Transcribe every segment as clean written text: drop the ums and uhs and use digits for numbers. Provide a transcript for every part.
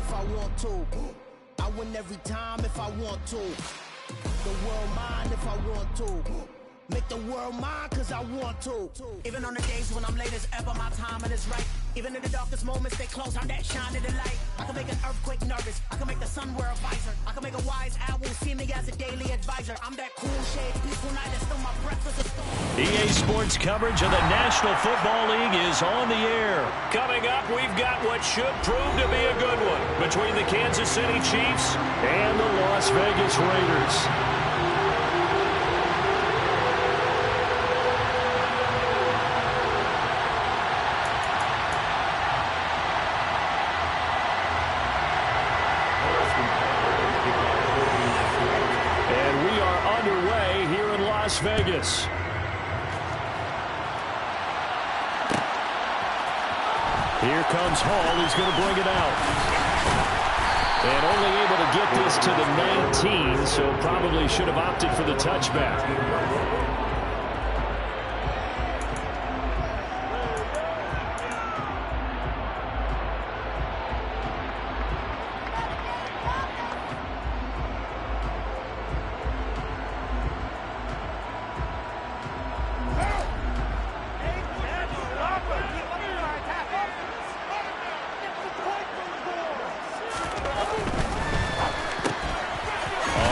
if I want to. I win every time if I want to. The world mine if I want to. Make the world mine cause I want to. Even on the days when I'm late as ever, my timing is right. Even in the darkest moments, stay close, I'm that shining the light. I can make an earthquake nervous, I can make the sun wear a visor. I can make a wise owl see me as a daily advisor. I'm that cool shade, peaceful night, and still my breath is a storm. EA Sports coverage of the National Football League is on the air. Coming up, we've got what should prove to be a good one between the Kansas City Chiefs and the Las Vegas Raiders. Las Vegas. Here comes Hall. He's going to bring it out. And only able to get this to the 19, so probably should have opted for the touchback.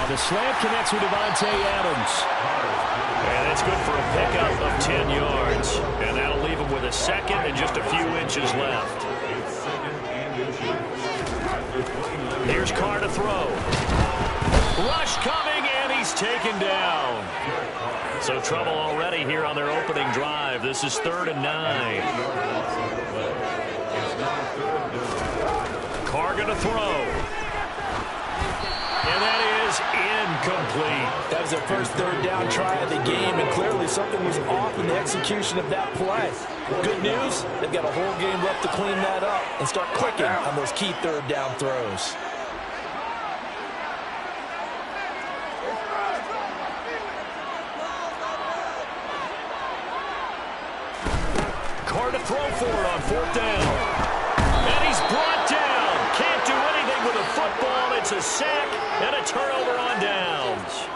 The slam connects with Davante Adams. And that's good for a pickup of 10 yards. And that'll leave him with a second and just a few inches left. Here's Carr to throw. Rush coming, and he's taken down. So trouble already here on their opening drive. This is 3rd and 9. Carr going to throw. And that is incomplete. That was their first 3rd down try of the game, and clearly something was off in the execution of that play. Good news, they've got a whole game left to clean that up and start clicking on those key 3rd down throws. Carr to throw for it on 4th down. And he's brought down. Can't do anything with a football. It's a sack and a turnover on downs.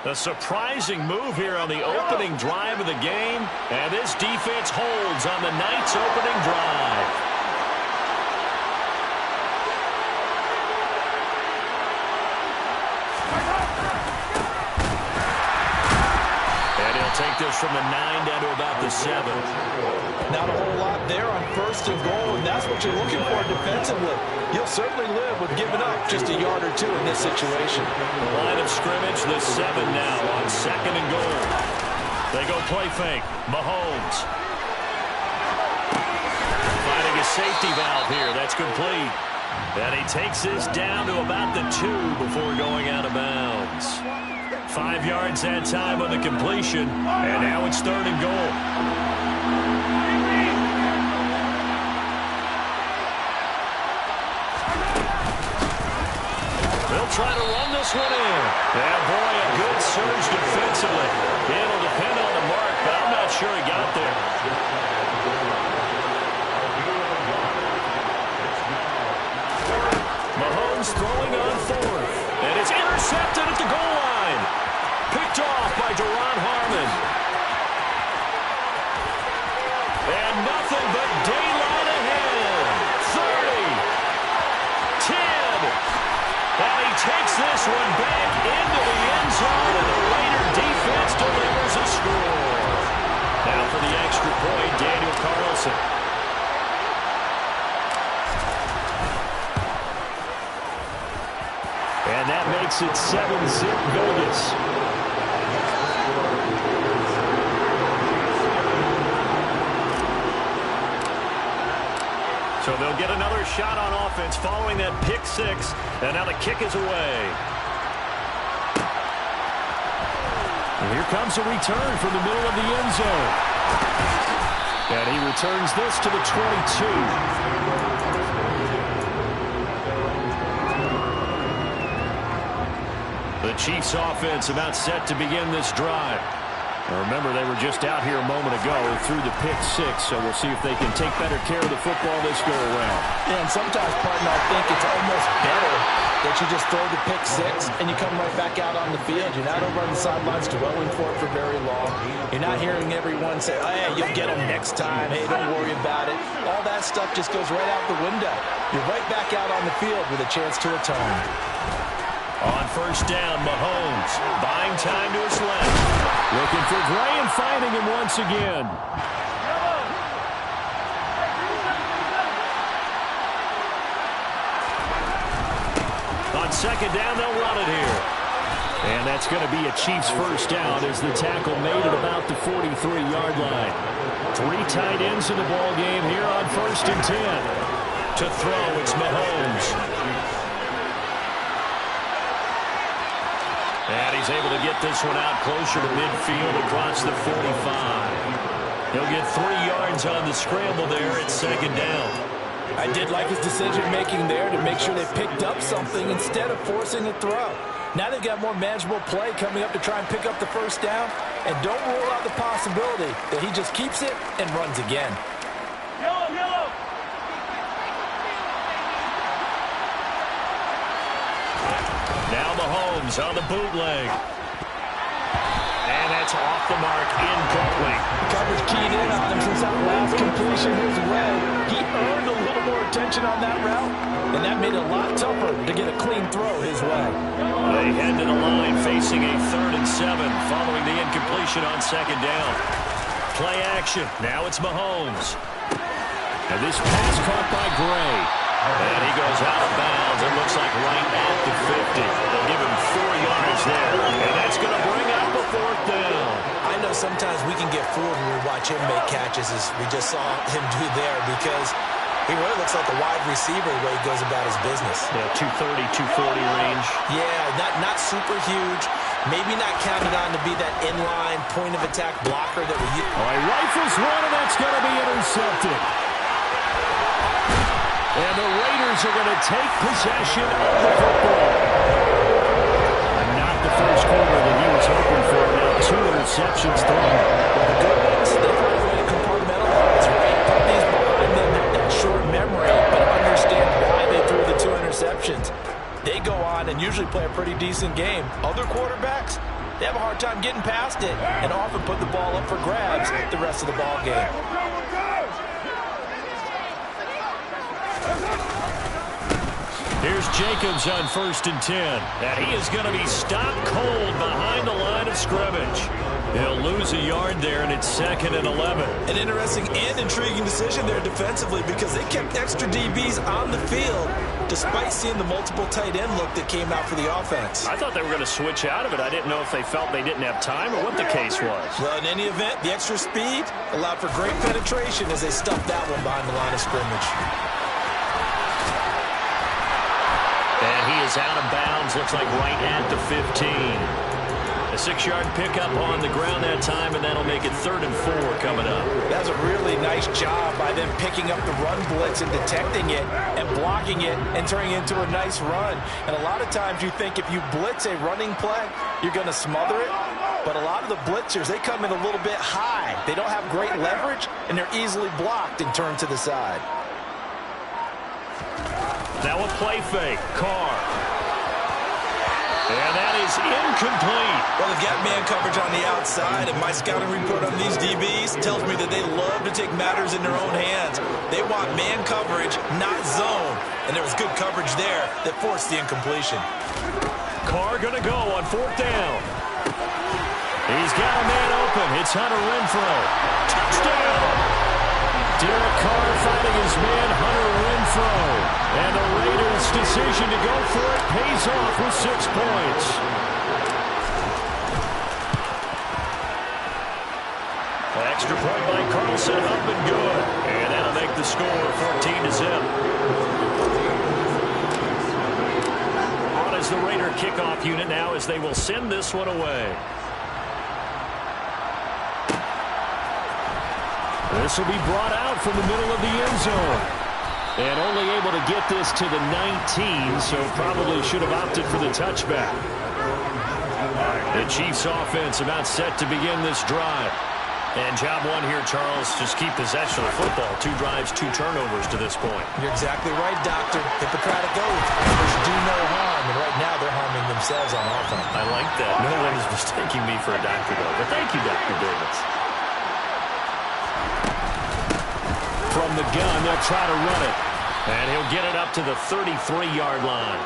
A surprising move here on the opening drive of the game. And this defense holds on the night's opening drive. And he'll take this from the 9 down to about the 7. Not a whole lot there on 1st and goal, and that's what you're looking for defensively. You'll certainly live with giving up just a yard or 2 in this situation. The line of scrimmage, the 7 now on 2nd and goal. They go play fake. Mahomes. Finding a safety valve here. That's complete. And he takes this down to about the 2 before going out of bounds. 5 yards that time on the completion. And now it's 3rd and goal. They'll try to run this one in. And boy, a good surge defensively. It'll depend on the mark, but I'm not sure he got there. Mahomes throwing on 4th. And it's intercepted at the goal line. Picked off by Duron Harmon. And nothing but daylight ahead. 30. 10. And he takes this one back into the end zone, and the Raider defense delivers a score. Now for the extra point, Daniel Carlson. And that makes it 7-zip Vegas. So they'll get another shot on offense following that pick 6. And now the kick is away. And here comes a return from the middle of the end zone. And he returns this to the 22. The Chiefs offense about set to begin this drive. Remember, they were just out here a moment ago through the pick six, so we'll see if they can take better care of the football this go-around. Yeah, and sometimes, partner, I think it's almost better that you just throw the pick six and you come right back out on the field. You're not over on the sidelines dwelling for it for very long. You're not hearing everyone say, oh, yeah, you'll get them next time. Hey, don't worry about it. All that stuff just goes right out the window. You're right back out on the field with a chance to atone. On first down, Mahomes buying time to his left. Looking for Gray and finding him once again. On second down, they'll run it here. And that's going to be a Chiefs first down as the tackle made at about the 43-yard line. 3 tight ends in the ball game here on first and 10. To throw, it's Mahomes. And he's able to get this one out closer to midfield across the 45. He'll get 3 yards on the scramble there at second down. I did like his decision-making there to make sure they picked up something instead of forcing a throw. Now they've got more manageable play coming up to try and pick up the first down. And don't rule out the possibility that he just keeps it and runs again. Yellow! Now Mahomes on the bootleg. And that's off the mark, incomplete. Coverage keyed in on him since that last completion his way. He earned a little more attention on that route, and that made it a lot tougher to get a clean throw his way. They head to the line facing a 3rd and 7 following the incompletion on second down. Play action. Now it's Mahomes. And this pass caught by Gray. And he goes out of bounds. It looks like right at the 50. They'll give him 4 yards there. And that's going to bring up a 4th down. I know sometimes we can get fooled when we watch him make catches, as we just saw him do there, because he really looks like a wide receiver the way he goes about his business. Yeah, 230, 240 range. Yeah, not super huge. Maybe not counted on to be that inline point-of-attack blocker that we use. All right, rifles one, and that's going to be intercepted. And the Raiders are going to take possession of the football. Not the first quarter that he was hoping for. Now 2 interceptions thrown. Well, the good ones, they find a way to compartmentalize, right? Put these behind them, that short memory, but understand why they threw the 2 interceptions. They go on and usually play a pretty decent game. Other quarterbacks, they have a hard time getting past it and often put the ball up for grabs the rest of the ball game. Here's Jacobs on first and 10. And he is going to be stopped cold behind the line of scrimmage. He'll lose a yard there, and it's 2nd and 11. An interesting and intriguing decision there defensively, because they kept extra DBs on the field despite seeing the multiple tight end look that came out for the offense. I thought they were going to switch out of it. I didn't know if they felt they didn't have time or what the case was. Well, in any event, the extra speed allowed for great penetration as they stuffed that one behind the line of scrimmage. And he is out of bounds, looks like right at the 15. A 6-yard pickup on the ground that time, and that'll make it 3rd and 4 coming up. That's a really nice job by them picking up the run blitz and detecting it and blocking it and turning it into a nice run. And a lot of times you think if you blitz a running play, you're going to smother it. But a lot of the blitzers, they come in a little bit high. They don't have great leverage, and they're easily blocked and turned to the side. Now a play fake. Carr. And that is incomplete. Well, they've got man coverage on the outside, and my scouting report on these DBs tells me that they love to take matters in their own hands. They want man coverage, not zone. And there was good coverage there that forced the incompletion. Carr going to go on 4th down. He's got a man open. It's Hunter Renfrow. Touchdown! Derek Carr finding his man, Hunter Renfrow. And the Raiders' decision to go for it pays off with 6 points. Extra point by Carlson, up and good. And that'll make the score 14-0. On is the Raider kickoff unit now as they will send this one away. This will be brought out from the middle of the end zone. And only able to get this to the 19, so probably should have opted for the touchback. The Chiefs offense about set to begin this drive. And job one here, Charles, just keep possession of the football. 2 drives, 2 turnovers to this point. You're exactly right, Doctor. Hippocratic oath. Numbers do no harm, and right now they're harming themselves on offense. I like that. No one is mistaking me for a doctor, though. But thank you, Dr. Davis. From the gun, they'll try to run it. And he'll get it up to the 33-yard line.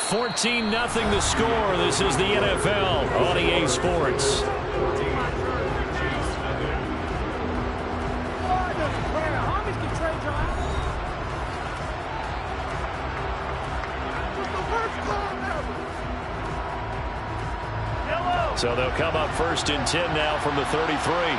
14-0 the score. This is the NFL on EA Sports. So they'll come up 1st and 10 now from the 33.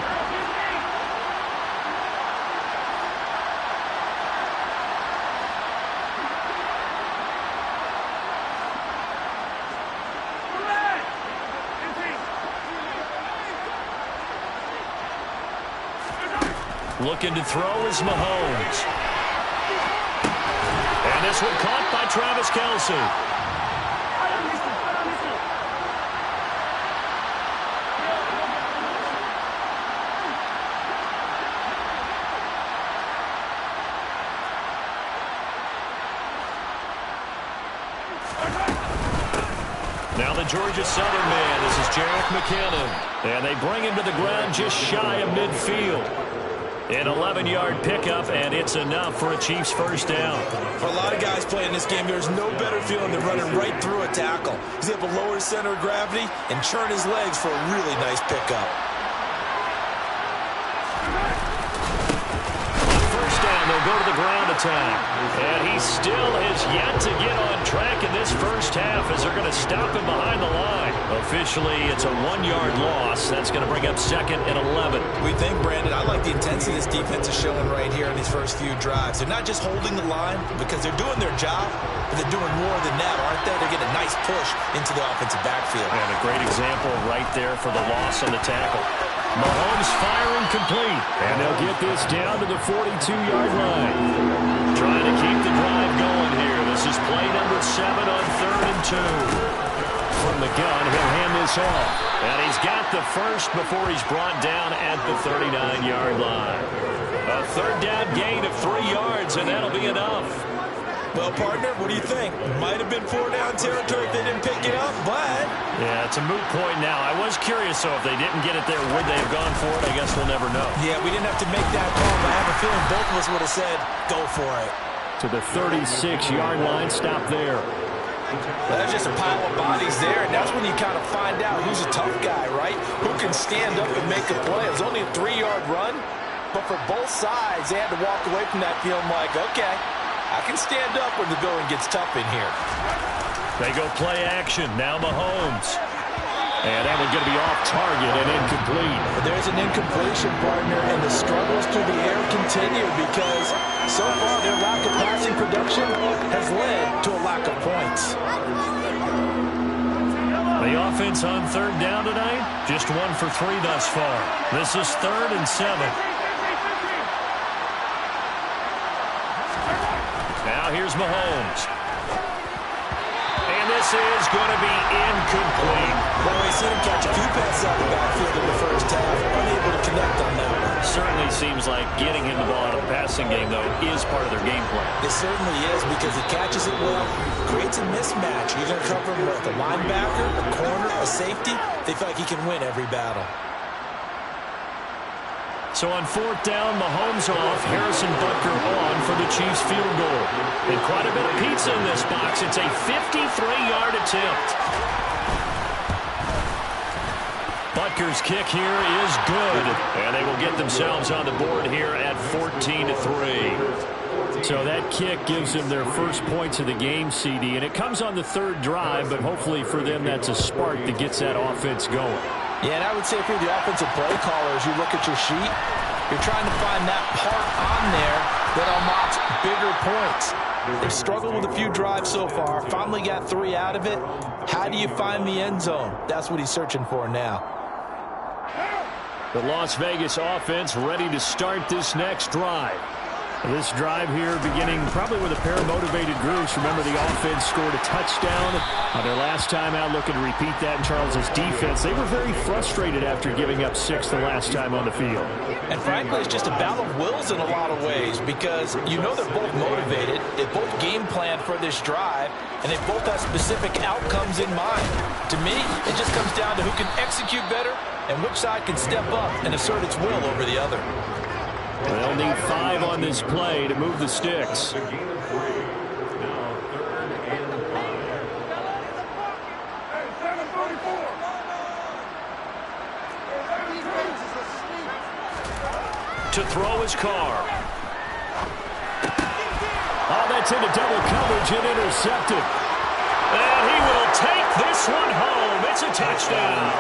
Looking to throw is Mahomes. And this one caught by Travis Kelce. Now the Georgia Southern man, this is Jerick McKinnon. And they bring him to the ground just shy of midfield. An 11-yard pickup, and it's enough for a Chiefs first down. For a lot of guys playing this game, there's no better feeling than running right through a tackle. He's able to lower his center of gravity and churn his legs for a really nice pickup. First down, they'll go to the ground attack. And he still has yet to get on track in this first half as they're going to stop him behind the line. Officially, it's a 1-yard loss. That's going to bring up 2nd and 11. We think, Brandon, I like the intensity this defense is showing right here in these first few drives. They're not just holding the line because they're doing their job, but they're doing more than that, aren't they? They're getting a nice push into the offensive backfield. And a great example right there for the loss on the tackle. Mahomes firing complete. And they'll get this down to the 42-yard line. Trying to keep the drive going here. This is play number 7 on 3rd and 2. From the gun, he'll hand this off. And he's got the first before he's brought down at the 39-yard line. A 3rd down gain of 3 yards, and that'll be enough. Well, partner, what do you think? Might have been 4-down territory if they didn't pick it up, but... Yeah, it's a moot point now. I was curious, though, if they didn't get it there, would they have gone for it? I guess we'll never know. Yeah, we didn't have to make that call, but I have a feeling both of us would have said, go for it. To the 36-yard line, stop there. Well, there's just a pile of bodies there, and that's when you kind of find out who's a tough guy, right? Who can stand up and make a play. It was only a 3-yard run, but for both sides, they had to walk away from that feeling like, okay, I can stand up when the going gets tough in here. They go play action. Now Mahomes. And that one's going to be off target and incomplete. But there's an incompletion, partner, and the struggles through the air continue because so far their lack of passing production has led to a lack of points. The offense on 3rd down tonight, just 1 for 3 thus far. This is 3rd and 7. Now here's Mahomes. And this is going to be incomplete. Well, we've seen him catch a few passes out of the backfield in the first half, unable to connect on that one. Certainly seems like getting him the ball out of the passing game, though, is part of their game plan. It certainly is because he catches it well, creates a mismatch. You're going to cover him with a linebacker, a corner, a safety. They feel like he can win every battle. So on 4th down, Mahomes off, Harrison Butker on for the Chiefs field goal. And quite a bit of pizza in this box. It's a 53-yard attempt. Butker's kick here is good. And they will get themselves on the board here at 14-3. So that kick gives them their first points of the game, CD. And it comes on the 3rd drive, but hopefully for them that's a spark that gets that offense going. Yeah, and I would say if you're the offensive play caller, as you look at your sheet, you're trying to find that part on there that unlocks bigger points. They've struggled with a few drives so far, finally got 3 out of it. How do you find the end zone? That's what he's searching for now. The Las Vegas offense ready to start this next drive. This drive here beginning probably with a pair of motivated groups. Remember, the offense scored a touchdown on their last time out, looking to repeat that in Charles's defense. They were very frustrated after giving up 6 the last time on the field. And frankly, it's just a battle of wills in a lot of ways because you know they're both motivated. They both game planned for this drive, and they both have specific outcomes in mind. To me, it just comes down to who can execute better and which side can step up and assert its will over the other. They'll need 5 on this play to move the sticks. To throw his car. Oh, that's into double coverage and intercepted. And he will take this one home. It's a touchdown.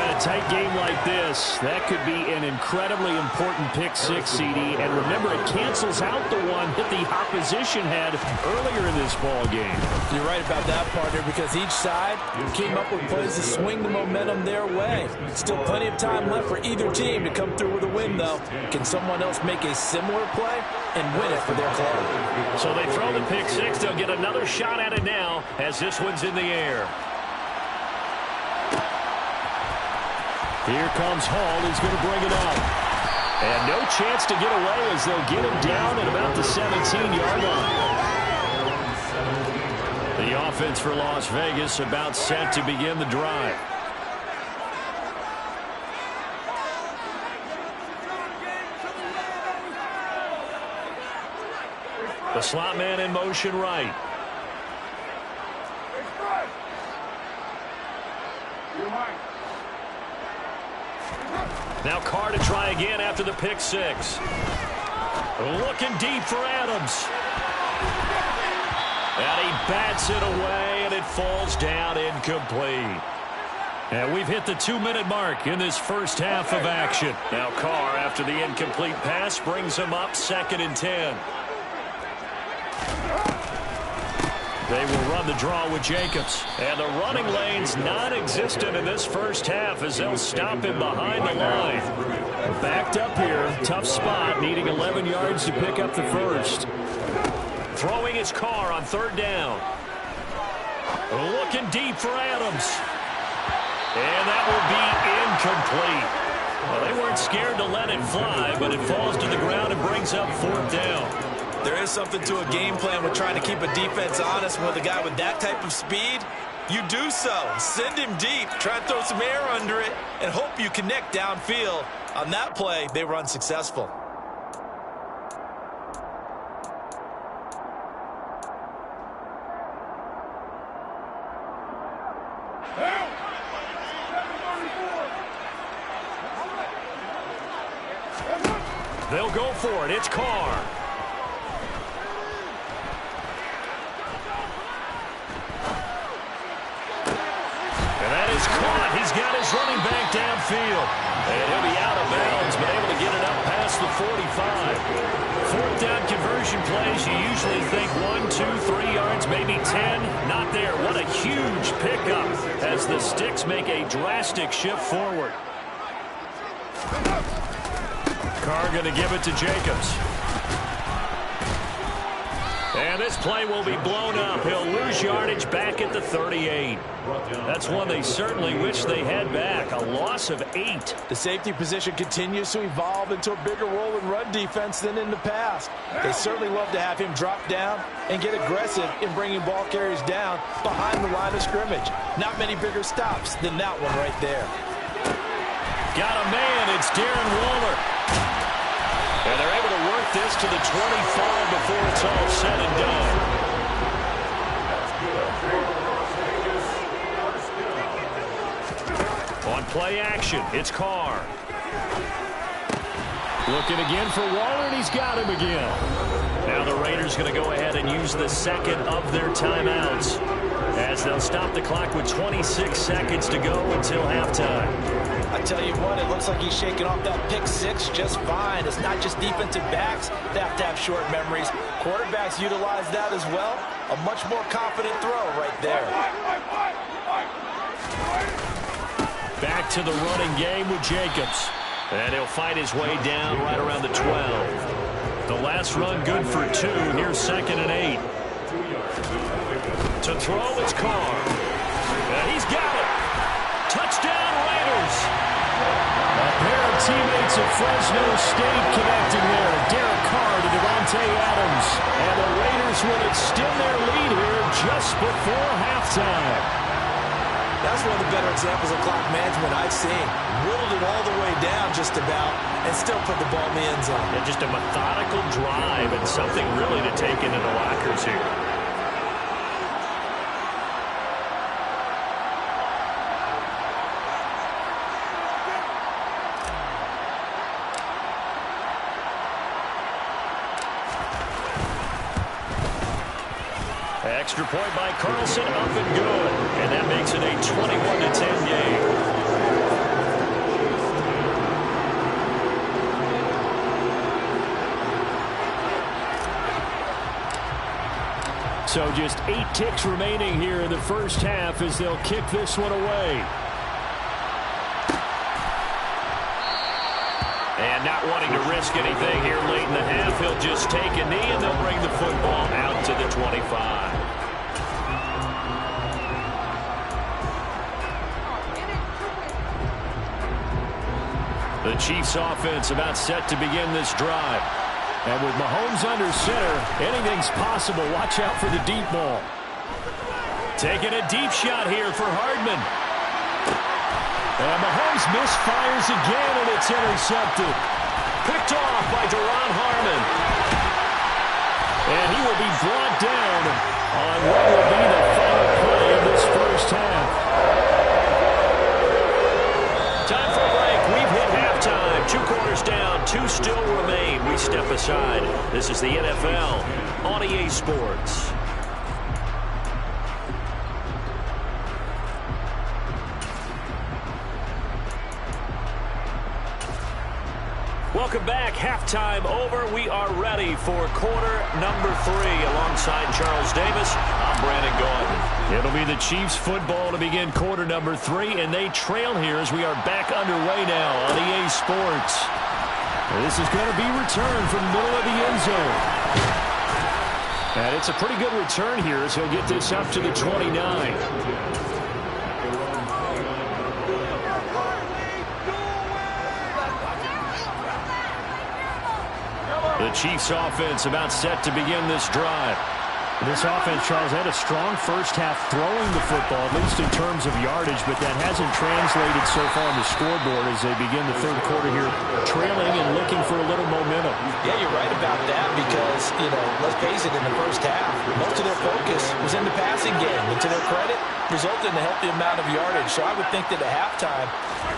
A tight game like this, that could be an incredibly important pick six, CD. And remember, it cancels out the one that the opposition had earlier in this ball game. You're right about that, partner, because each side came up with plays to swing the momentum their way. Still plenty of time left for either team to come through with a win, though. Can someone else make a similar play and win it for their club? So they throw the pick six. They'll get another shot at it now as this one's in the air. Here comes Hall. He's going to bring it up. And no chance to get away as they'll get him down at about the 17-yard line. The offense for Las Vegas about set to begin the drive. The slot man in motion right. Now Carr to try again after the pick six. Looking deep for Adams. And he bats it away, and it falls down incomplete. And we've hit the 2-minute mark in this first half of action. Now Carr, after the incomplete pass, brings him up 2nd and 10. They will run the draw with Jacobs. And the running lane's non-existent in this first half as they'll stop him behind the line. Backed up here. Tough spot, needing 11 yards to pick up the first. Throwing his Carr on 3rd down. Looking deep for Adams. And that will be incomplete. Well, they weren't scared to let it fly, but it falls to the ground and brings up 4th down. There is something to a game plan with trying to keep a defense honest with a guy with that type of speed. You do so. Send him deep. Try and throw some air under it and hope you connect downfield. On that play, they run successful. They'll go for it. It's Carr. Caught. He's got his running back downfield. And he'll be out of bounds, but able to get it up past the 45. 4th down conversion plays, you usually think 1, 2, 3 yards, maybe 10. Not there. What a huge pickup as the Sticks make a drastic shift forward. Carr going to give it to Jacobs. And this play will be blown up. He'll lose yardage back at the 38. That's one they certainly wish they had back. A loss of 8. The safety position continues to evolve into a bigger role in run defense than in the past. They certainly love to have him drop down and get aggressive in bringing ball carriers down behind the line of scrimmage. Not many bigger stops than that one right there. Got a man. It's Darren Waller. And they're able to work this to the 25 before it's all said and done. On play action, it's Carr. Looking again for Waller, and he's got him again. Now the Raiders going to go ahead and use the second of their timeouts as they'll stop the clock with 26 seconds to go until halftime. I tell you what, it looks like he's shaking off that pick six just fine. It's not just defensive backs that have to have short memories. Quarterbacks utilize that as well. A much more confident throw right there. Back to the running game with Jacobs. And he'll fight his way down right around the 12. The last run good for 2. Here's 2nd and 8. To throw, it's Carr. And he's got it. Touchdown, Raiders. A pair of teammates at Fresno State connecting there. Derek Carr to Devontae Adams. And the Raiders will extend their lead here just before halftime. That's one of the better examples of clock management I've seen. Whittled it all the way down just about and still put the ball in the end zone. And just a methodical drive and something really to take into the lockers here. Extra point by Carlson, up and good. And that makes it a 21-10 game. So just 8 ticks remaining here in the first half as they'll kick this one away. And not wanting to risk anything here late in the half, he'll just take a knee and they'll bring the football out to the 25. The Chiefs offense about set to begin this drive. And with Mahomes under center, anything's possible. Watch out for the deep ball. Taking a deep shot here for Hardman. And Mahomes misfires again, and it's intercepted. Picked off by Duron Harmon. And he will be brought down on what will be the final play of this first half. Time for a break. We've hit halftime. 2 quarters down. 2 still remain. We step aside. This is the NFL on EA Sports. Welcome back. Halftime over. We are ready for quarter number 3. Alongside Charles Davis, I'm Brandon Gaudin. It'll be the Chiefs football to begin quarter number 3, and they trail here as we are back underway now on EA Sports. This is going to be returned from the middle of the end zone. And it's a pretty good return here as he'll get this up to the 29. The Chiefs offense about set to begin this drive. This offense, Charles, had a strong first half throwing the football, at least in terms of yardage, but that hasn't translated so far on the scoreboard as they begin the third quarter here, trailing and looking for a little momentum. Yeah, you're right about that because, let's face it, in the first half, most of their focus was in the passing game. And to their credit, resulted in a healthy amount of yardage. So I would think that at halftime,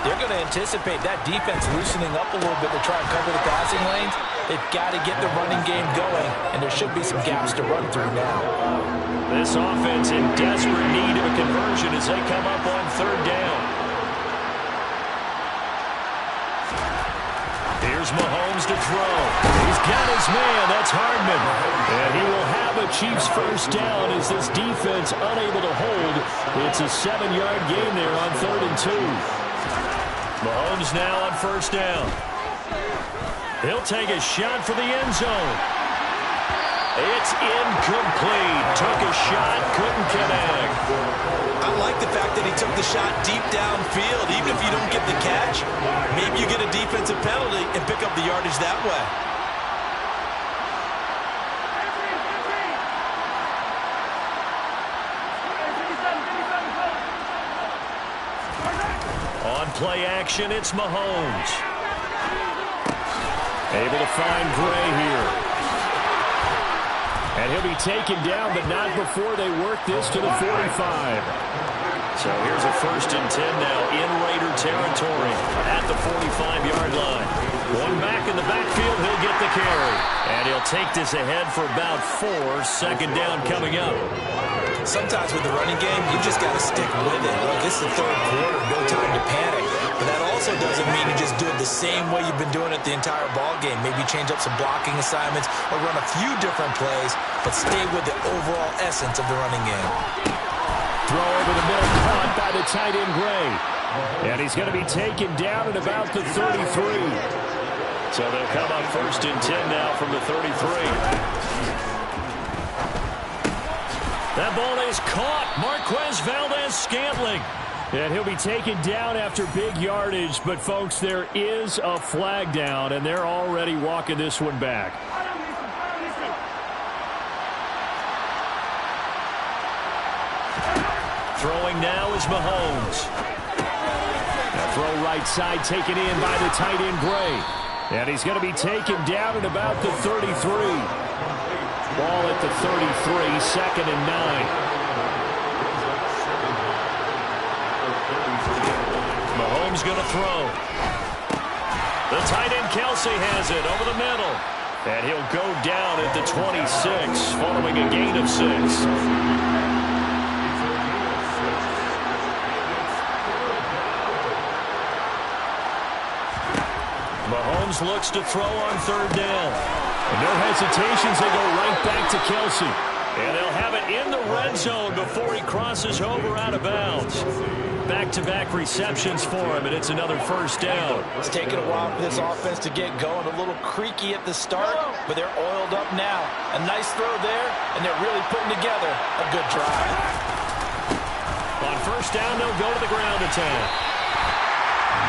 they're going to anticipate that defense loosening up a little bit to try and cover the passing lanes. They've got to get the running game going, and there should be some gaps to run through now. This offense in desperate need of a conversion as they come up on third down. Here's Mahomes to throw. He's got his man. That's Hardman. And he will have a Chiefs first down as this defense unable to hold. It's a 7-yard gain there on 3rd and 2. Mahomes now on first down. He'll take a shot for the end zone. It's incomplete. Took a shot, couldn't connect. I like the fact that he took the shot deep downfield. Even if you don't get the catch, maybe you get a defensive penalty and pick up the yardage that way. On play action, it's Mahomes. Able to find Gray here. And he'll be taken down, but not before they work this to the 45. So here's a 1st and 10 now in Raider territory at the 45-yard line. One back in the backfield, he'll get the carry. And he'll take this ahead for about 4. 2nd down coming up. Sometimes with the running game, you just got to stick with it. Look, this is the third quarter, no time to panic. But that also doesn't mean you just do it the same way you've been doing it the entire ball game. Maybe change up some blocking assignments or run a few different plays, but stay with the overall essence of the running game. Throw over the middle, caught by the tight end Gray. And he's going to be taken down at about the 33. So they'll come up 1st and 10 now from the 33. That ball is caught. Marquez Valdes-Scantling. And he'll be taken down after big yardage. But, folks, there is a flag down, and they're already walking this one back. Throwing now is Mahomes. A throw right side taken in by the tight end, Gray. And he's going to be taken down at about the 33. Ball at the 33, 2nd and 9. Mahomes going to throw. The tight end Kelsey has it over the middle. And he'll go down at the 26 following a gain of 6. Mahomes looks to throw on 3rd down. And no hesitations, they go right back to Kelsey. And they'll have it in the red zone before he crosses over out of bounds. Back-to-back receptions for him, and it's another 1st down. It's taken a while for this offense to get going. A little creaky at the start, but they're oiled up now. A nice throw there, and they're really putting together a good drive. On 1st down, they'll go to the ground attack.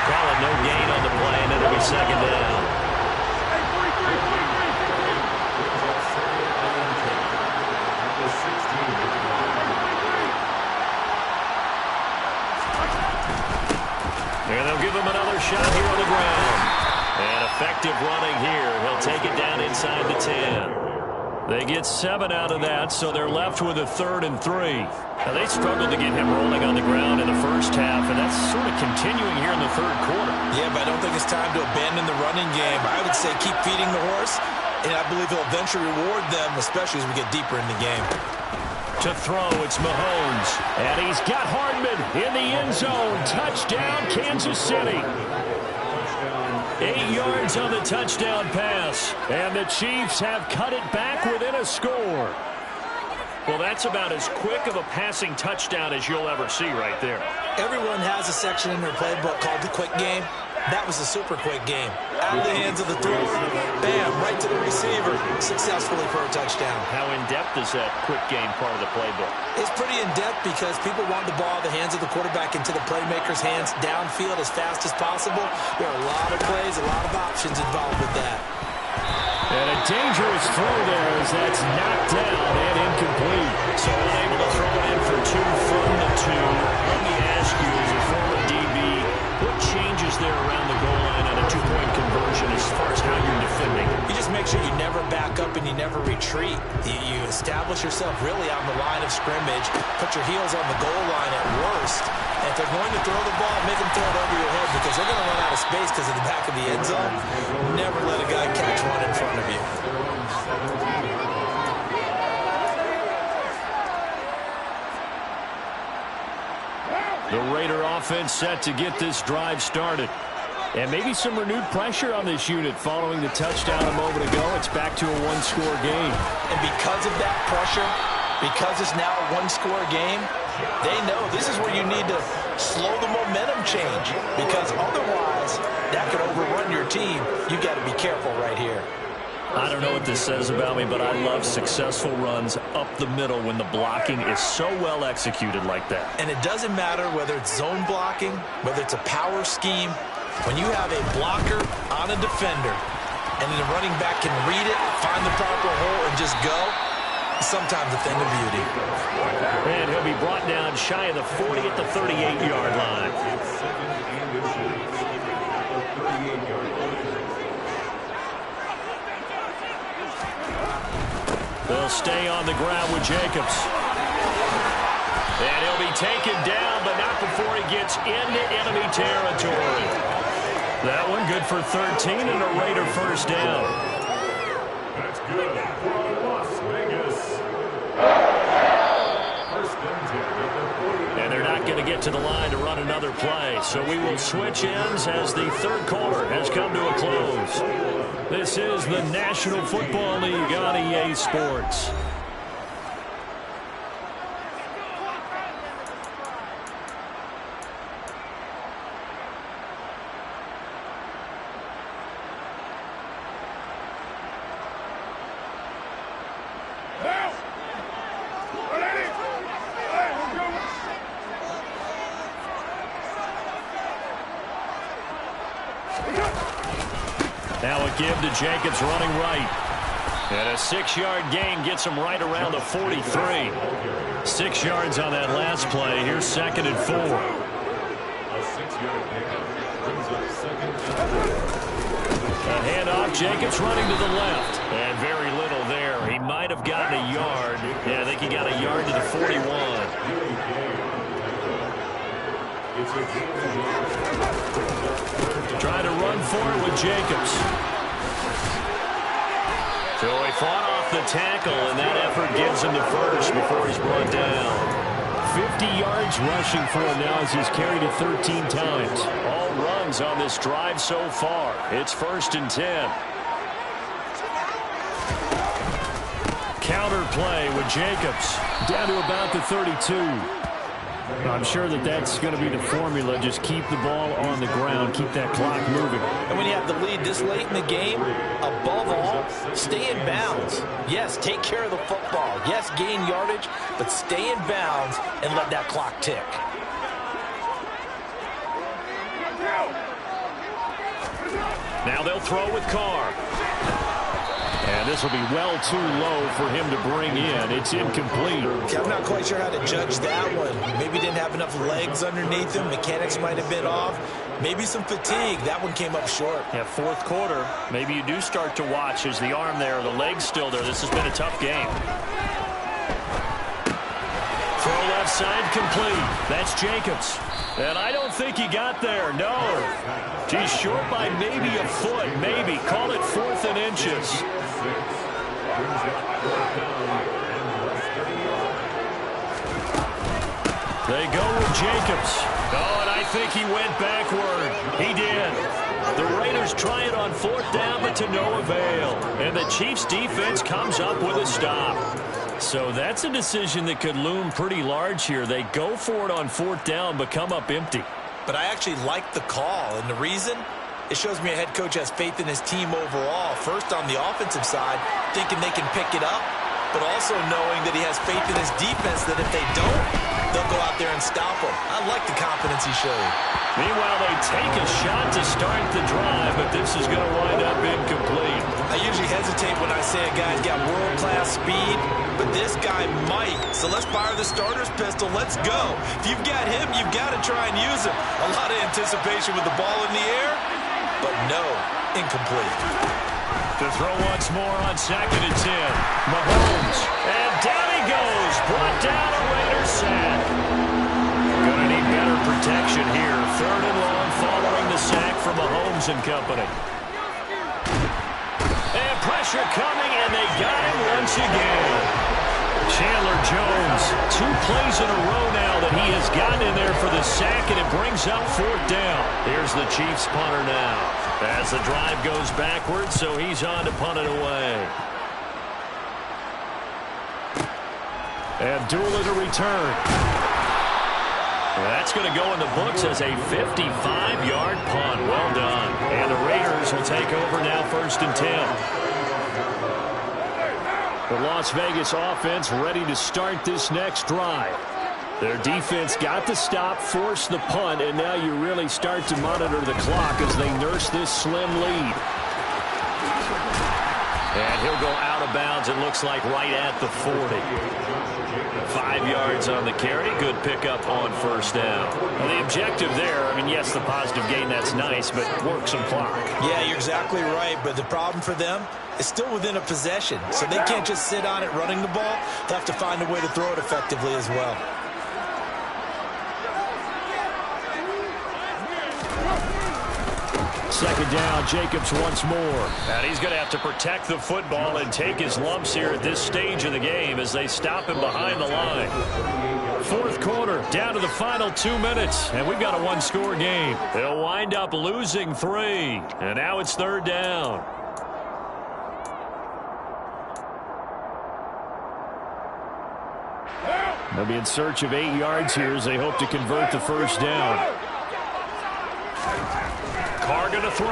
Call it no gain on the play, and it'll be 2nd down. And they'll give him another shot here on the ground. And effective running here. He'll take it down inside the 10. They get 7 out of that, so they're left with a 3rd and 3. Now, they struggled to get him rolling on the ground in the first half, and that's sort of continuing here in the 3rd quarter. Yeah, but I don't think it's time to abandon the running game. I would say keep feeding the horse, and I believe he'll eventually reward them, especially as we get deeper in the game. To throw, it's Mahomes. And he's got Hardman in the end zone. Touchdown, Kansas City. 8 yards on the touchdown pass. And the Chiefs have cut it back within a score. Well, that's about as quick of a passing touchdown as you'll ever see right there. Everyone has a section in their playbook called the quick game. That was a super quick game. Out of the hands of the thrower, bam, right to the receiver, successfully for a touchdown. How in-depth is that quick game part of the playbook? It's pretty in-depth because people want the ball in the hands of the quarterback into the playmaker's hands downfield as fast as possible. There are a lot of plays, a lot of options involved with that. And a dangerous throw there as that's knocked down and incomplete. So unable to throw it in for 2 from the 2. Let me ask you, as a former DB, what changes there around the goal line on a 2-point conversion as far as how you're defending? You just make sure you never back up and you never retreat. You establish yourself really on the line of scrimmage, put your heels on the goal line at worst. And if they're going to throw the ball, make them throw it over your head because they're going to run out of space because of the back of the end zone. Never let a guy catch one in front of you. The Raider offense set to get this drive started. And maybe some renewed pressure on this unit following the touchdown a moment ago. It's back to a 1-score game. And because of that pressure, because it's now a 1-score game, they know this is where you need to slow the momentum change. Because otherwise, that could overrun your team. You got to be careful right here. I don't know what this says about me, but I love successful runs up the middle when the blocking is so well executed like that. And it doesn't matter whether it's zone blocking, whether it's a power scheme. When you have a blocker on a defender and the running back can read it, find the proper hole, and just go, sometimes a thing of beauty. And he'll be brought down shy of the 40 at the 38-yard line. They'll stay on the ground with Jacobs. And he'll be taken down, but not before he gets into enemy territory. That one good for 13 and a Raider 1st down. That's good for Las Vegas. And they're not going to get to the line to run another play. So we will switch ends as the 3rd quarter has come to a close. This is the National Football League on EA Sports. give to Jacobs running right. And a 6-yard gain gets him right around the 43. 6 yards on that last play. Here's 2nd and 4. A 6-yard pickup brings up 2nd A handoff, Jacobs running to the left. And very little there. He might have gotten a yard. Yeah, I think he got a yard to the 41. Trying to run for it with Jacobs. So he fought off the tackle, and that effort gives him the first before he's brought down. 50 yards rushing for him now as he's carried it 13 times. All runs on this drive so far. It's 1st and 10. Counter play with Jacobs. Down to about the 32. I'm sure that that's going to be the formula. Just keep the ball on the ground. Keep that clock moving. And when you have the lead this late in the game, above all, stay in bounds. Yes, take care of the football. Yes, gain yardage, but stay in bounds and let that clock tick. Now they'll throw with Carr. And this will be well too low for him to bring in. It's incomplete. I'm not quite sure how to judge that one. Maybe didn't have enough legs underneath him. Mechanics might have been off. Maybe some fatigue. That one came up short. Yeah, 4th quarter. Maybe you do start to watch. Is the arm there, the leg's still there? This has been a tough game. Throw left side complete. That's Jacobs. And I don't think he got there. No. He's short by maybe a foot. Maybe. Call it 4th and inches. They go with Jacobs. Oh, and I think he went backward. He did. The Raiders try it on 4th down, but to no avail. And the Chiefs' defense comes up with a stop. So that's a decision that could loom pretty large here. They go for it on 4th down, but come up empty. But I actually like the call, and the reason? It shows me a head coach has faith in his team overall. First on the offensive side, thinking they can pick it up, but also knowing that he has faith in his defense that if they don't, they'll go out there and stop him. I like the confidence he showed. Meanwhile, they take a shot to start the drive, but this is going to wind up incomplete. I usually hesitate when I say a guy's got world-class speed, but this guy might. So let's fire the starter's pistol. Let's go. If you've got him, you've got to try and use him. A lot of anticipation with the ball in the air, but no, incomplete. To throw once more on 2nd and 10. Mahomes, and down he goes. Brought down a Raiders sack. Going to need better protection here. 3rd and long following the sack from Mahomes and company. And pressure coming, and they got him once again. Chandler Jones, 2 plays in a row now that he has gotten in there for the sack, and it brings up 4th down. Here's the Chiefs punter now. As the drive goes backwards, so he's on to punt it away. Abdullah to return. That's going to go in the books as a 55-yard punt. Well done. And the Raiders will take over now 1st and 10. The Las Vegas offense ready to start this next drive. Their defense got the stop, forced the punt, and now you really start to monitor the clock as they nurse this slim lead. And he'll go out of bounds, it looks like, right at the 40. 5 yards on the carry. Good pickup on 1st down. Well, the objective there, I mean, yes, the positive gain, that's nice, but work some clock. Yeah, you're exactly right, but the problem for them is still within a possession, so they can't just sit on it running the ball. They'll have to find a way to throw it effectively as well. Second down, Jacobs once more. And he's going to have to protect the football and take his lumps here at this stage of the game as they stop him behind the line. 4th quarter, down to the final 2 minutes, and we've got a 1-score game. They'll wind up losing 3, and now it's 3rd down. They'll be in search of 8 yards here as they hope to convert the 1st down. Carr going to throw.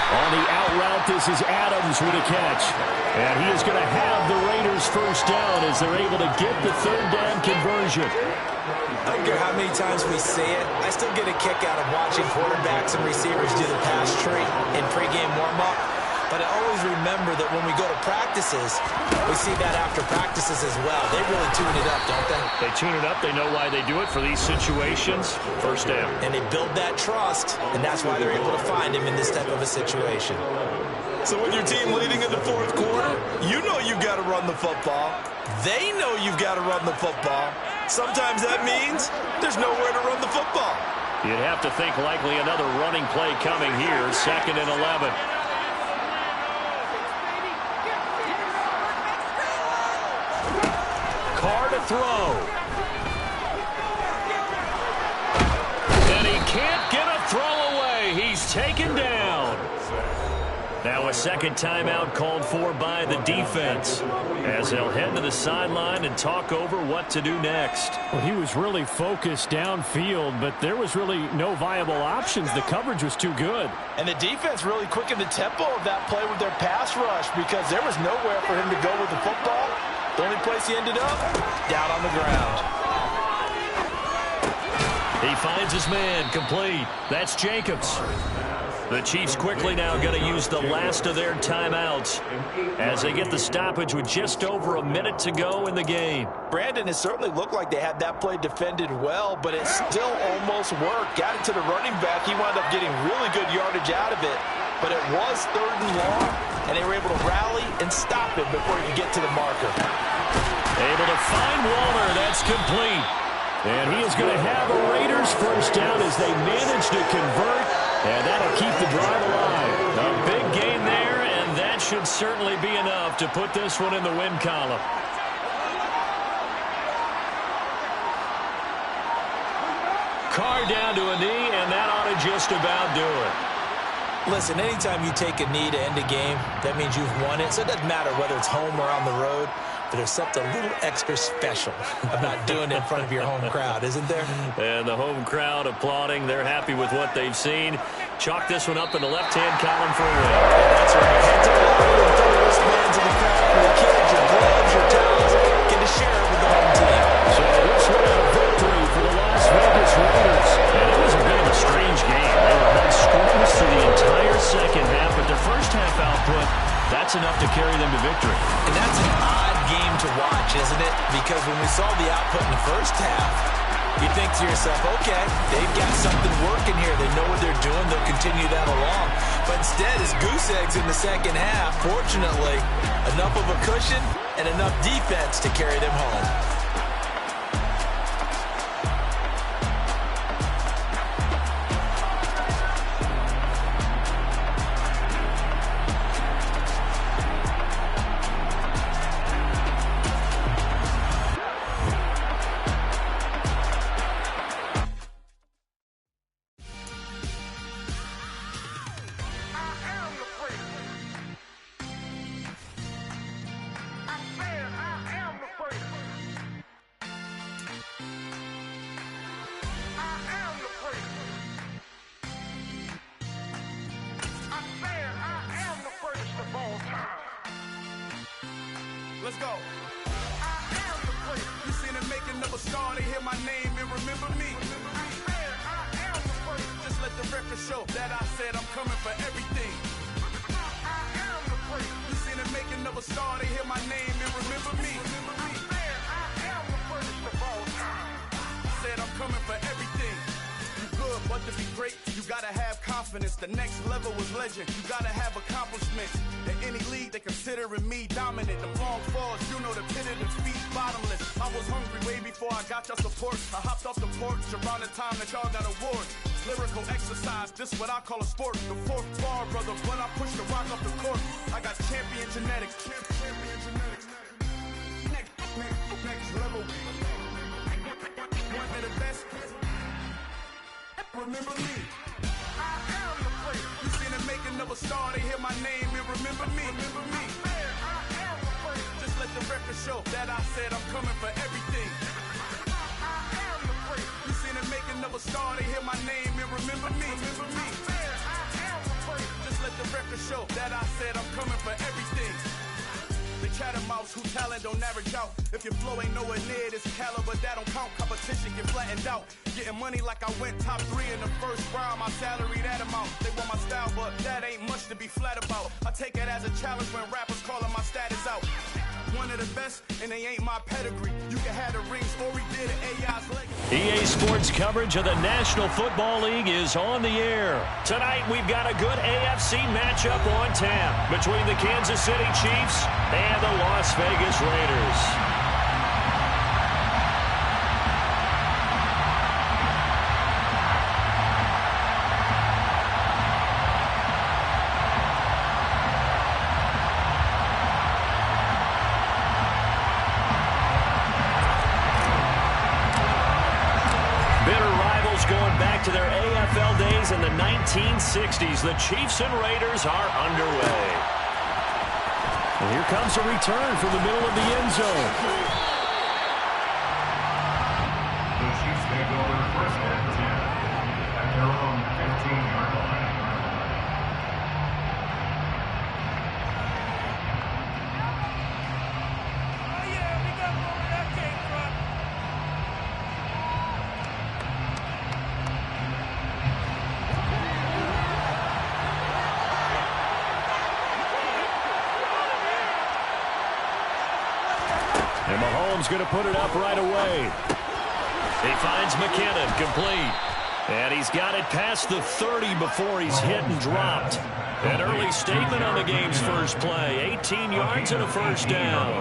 On the out route This is Adams with a catch. And he is going to have the Raiders first down as they're able to get the third down conversion. I don't care how many times we see it, I still get a kick out of watching quarterbacks and receivers do the pass tree in pregame warm-up. But I always remember that when we go to practices, we see that after practices as well. They really tune it up, don't they? They tune it up. They know why they do it for these situations. First down. And they build that trust, and that's why they're able to find him in this type of a situation. So with your team leading in the fourth quarter, you know you've got to run the football. They know you've got to run the football. Sometimes that means there's nowhere to run the football. You'd have to think likely another running play coming here. 2nd and 11. Carr to throw. And he can't get a throw away. He's taken down. Now a second timeout called for by the defense as they'll head to the sideline and talk over what to do next. Well, he was really focused downfield, but there was really no viable options. The coverage was too good. And the defense really quickened the tempo of that play with their pass rush because there was nowhere for him to go with the football. The only place he ended up, down on the ground. He finds his man, complete. That's Jacobs. The Chiefs quickly now going to use the last of their timeouts as they get the stoppage with just over a minute to go in the game. Brandon, it certainly looked like they had that play defended well, but it still almost worked. Got it to the running back. He wound up getting really good yardage out of it, but it was 3rd and long, and they were able to rally and stop it before he could get to the marker. Able to find Waller. That's complete. And he is going to have a Raiders first down as they manage to convert. And that'll keep the drive alive. A big gain there, and that should certainly be enough to put this one in the win column. Carr down to a knee, and that ought to just about do it. Listen, anytime you take a knee to end a game, that means you've won it. So it doesn't matter whether it's home or on the road. But there's something a little extra special about doing it in front of your home crowd, isn't there? And the home crowd applauding. They're happy with what they've seen. Chalk this one up in the left-hand column for a win. That's right. Head to the line and throw your wristbands in the crowd for your kids, your gloves, your towels. Get to share it with the home team. So this one a victory for the Las Vegas Raiders. And it was a bit of a strange game. They were held scoreless through the entire second half, but their first half output, that's enough to carry them to victory. And that's an odd game to watch, isn't it? Because when we saw the output in the first half, you think to yourself, okay, they've got something working here. They know what they're doing. They'll continue that along. But instead, it's goose eggs in the second half. Fortunately, enough of a cushion and enough defense to carry them home. Let's go. I am the great. You seen it making of a star. They hear my name and remember me. I am the great. Just let the record show that I said I'm coming for everything. I am the great. You seen it making of a star. They hear my name and remember me. I am the greatest of all time. Said I'm coming for everything. You good, but to be great, you gotta have confidence. The next level is legend. You gotta have accomplishments. In any league, they considering me dominant. The long falls, you know the pit of the feet bottomless. I was hungry way before I got your support. I hopped off the porch around the time that y'all got awards. Lyrical exercise, this what I call a sport. The fourth bar, brother, when I push the rock up the court. I got champion genetics. Champion genetics. Next level. One of the best. Remember me. I am the great. You seen the making of a star. They hear my name and remember me. Remember me. I am the great. Just let the record show that I said I'm coming for everything. I am the great. You seen the making of a star. They hear my name and remember me. Remember me. I am the great. Just let let the record show that I said I'm coming for everything. The chattermouths who talent don't average out. If your flow ain't nowhere near this caliber, that don't count. Competition get flattened out. Getting money like I went top 3 in the first round. My salary that amount. They want my style, but that ain't much to be flat about. I take it as a challenge when rappers calling my status out. One of the best, and they ain't my pedigree. You can have the rings, or we did it. AI's legacy. EA Sports coverage of the National Football League is on the air. Tonight, we've got a good AFC matchup on tap between the Kansas City Chiefs and the Las Vegas Raiders. To their AFL days in the 1960s, the Chiefs and Raiders are underway. And here comes a return from the middle of the end zone. The Chiefs may go with first and 10 at their own 15-yard line. Oh, yeah, we got where that came from. And Mahomes going to put it up right away. He finds McKinnon, complete. And he's got it past the 30 before he's hit and dropped. An early statement on the game's first play. 18 yards and a first down.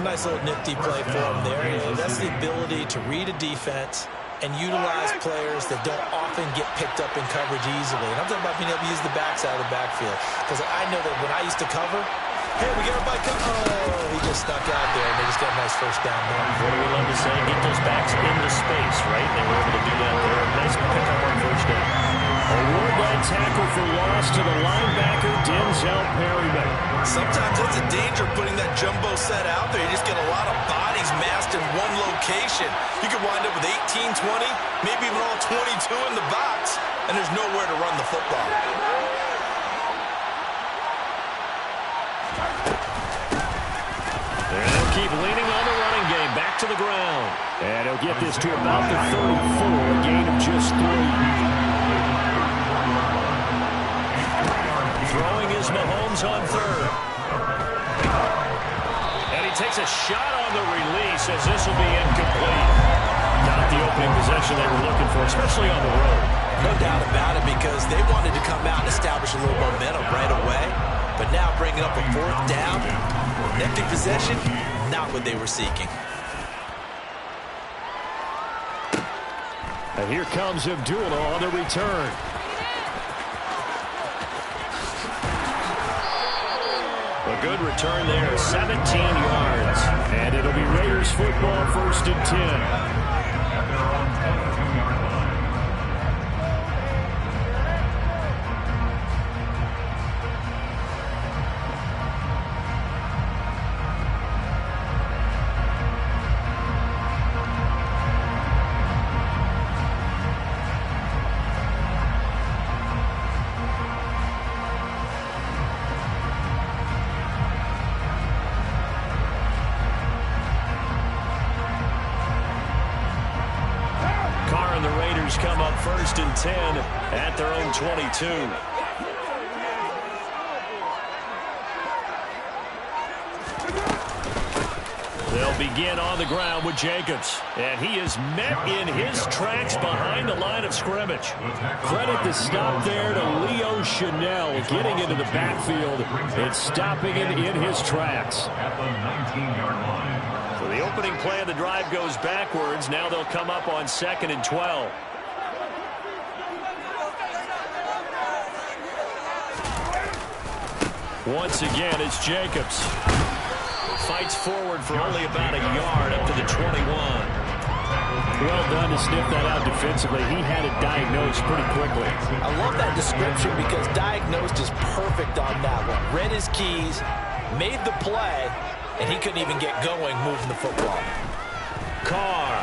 Nice little nifty play for him there. You know, that's the ability to read a defense and utilize players that don't often get picked up in coverage easily. And I'm talking about being able to use the backside of the backfield. Because I know that when I used to cover, hey, we got everybody come. Oh, he just stuck out there, and they just got a nice first down there. What do we love to say? Get those backs into space, right? They were able to do that there. Nice pickup on first down. Award that tackle for loss to the linebacker, Denzel Perryman. Sometimes it's a danger putting that jumbo set out there. You just get a lot of bodies massed in one location. You could wind up with 18, 20, maybe even all 22 in the box, and there's nowhere to run the football. And they'll keep leaning on the running game. Back to the ground. And he'll get this to about the 34, a gain of just 3. Throwing is Mahomes on third. And he takes a shot on the release as this will be incomplete. Not the opening possession they were looking for, especially on the road. No doubt about it, because they wanted to come out and establish a little momentum right away. But now bringing up a fourth down, empty possession, not what they were seeking. And here comes Abdullah on the return. A good return there, 17 yards. And it'll be Raiders football, first and 10. Come up first and 10 at their own 22. They'll begin on the ground with Jacobs. And he is met in his tracks behind the line of scrimmage. Credit the stop there to Leo Chanel getting into the backfield and stopping him in his tracks. At the 19-yard line. So the opening play of the drive goes backwards. Now they'll come up on 2nd and 12. Once again, it's Jacobs. Fights forward for only about a yard up to the 21. Well done to sniff that out defensively. He had it diagnosed pretty quickly. I love that description because diagnosed is perfect on that one. Read his keys, made the play, and he couldn't even get going moving the football. Carr.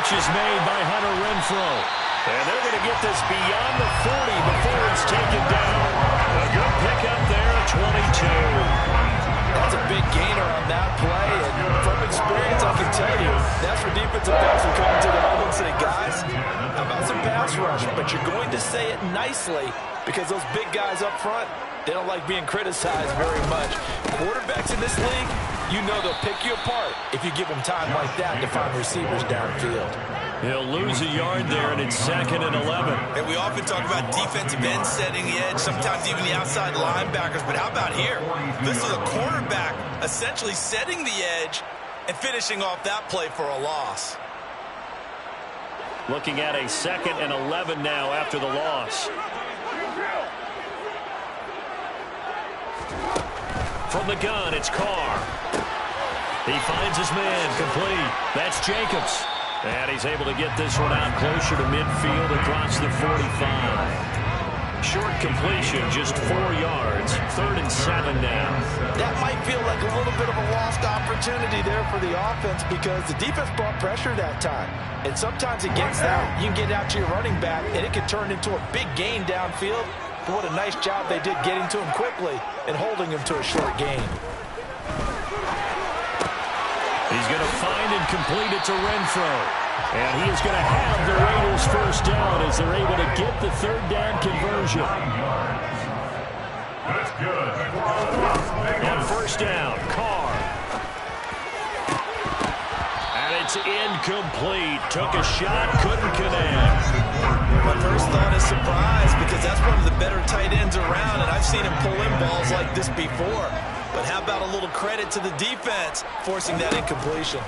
catch is made by Hunter Renfrow. And they're going to get this beyond the 40 before it's taken down. A good pickup there at 22. That's a big gainer on that play, and from experience, I can tell you, that's where defensive backs will come into the huddle and say, guys, how about some pass rush? But you're going to say it nicely because those big guys up front, they don't like being criticized very much. Quarterbacks in this league, you know they'll pick you apart if you give them time like that to find receivers downfield. He'll lose a yard there, and it's 2nd and 11. And we often talk about defensive ends setting the edge, sometimes even the outside linebackers. But how about here? This is a cornerback essentially setting the edge and finishing off that play for a loss. Looking at a 2nd and 11 now after the loss. From the gun, it's Carr. He finds his man, complete. That's Jacobs. And he's able to get this one out closer to midfield across the 45. Short completion, just 4 yards. 3rd and 7 now. That might feel like a little bit of a lost opportunity there for the offense because the defense brought pressure that time. And sometimes against that, you can get out to your running back, and it can turn into a big gain downfield. But what a nice job they did getting to him quickly and holding him to a short gain. He's going to find and complete it to Renfrow. And he is going to have the Raiders first down as they're able to get the 3rd down conversion. That's good. On first down, Carr. And it's incomplete. Took a shot, couldn't connect. My first thought is surprise because that's one of the better tight ends around, and I've seen him pull in balls like this before. But how about a little credit to the defense forcing that incompletion?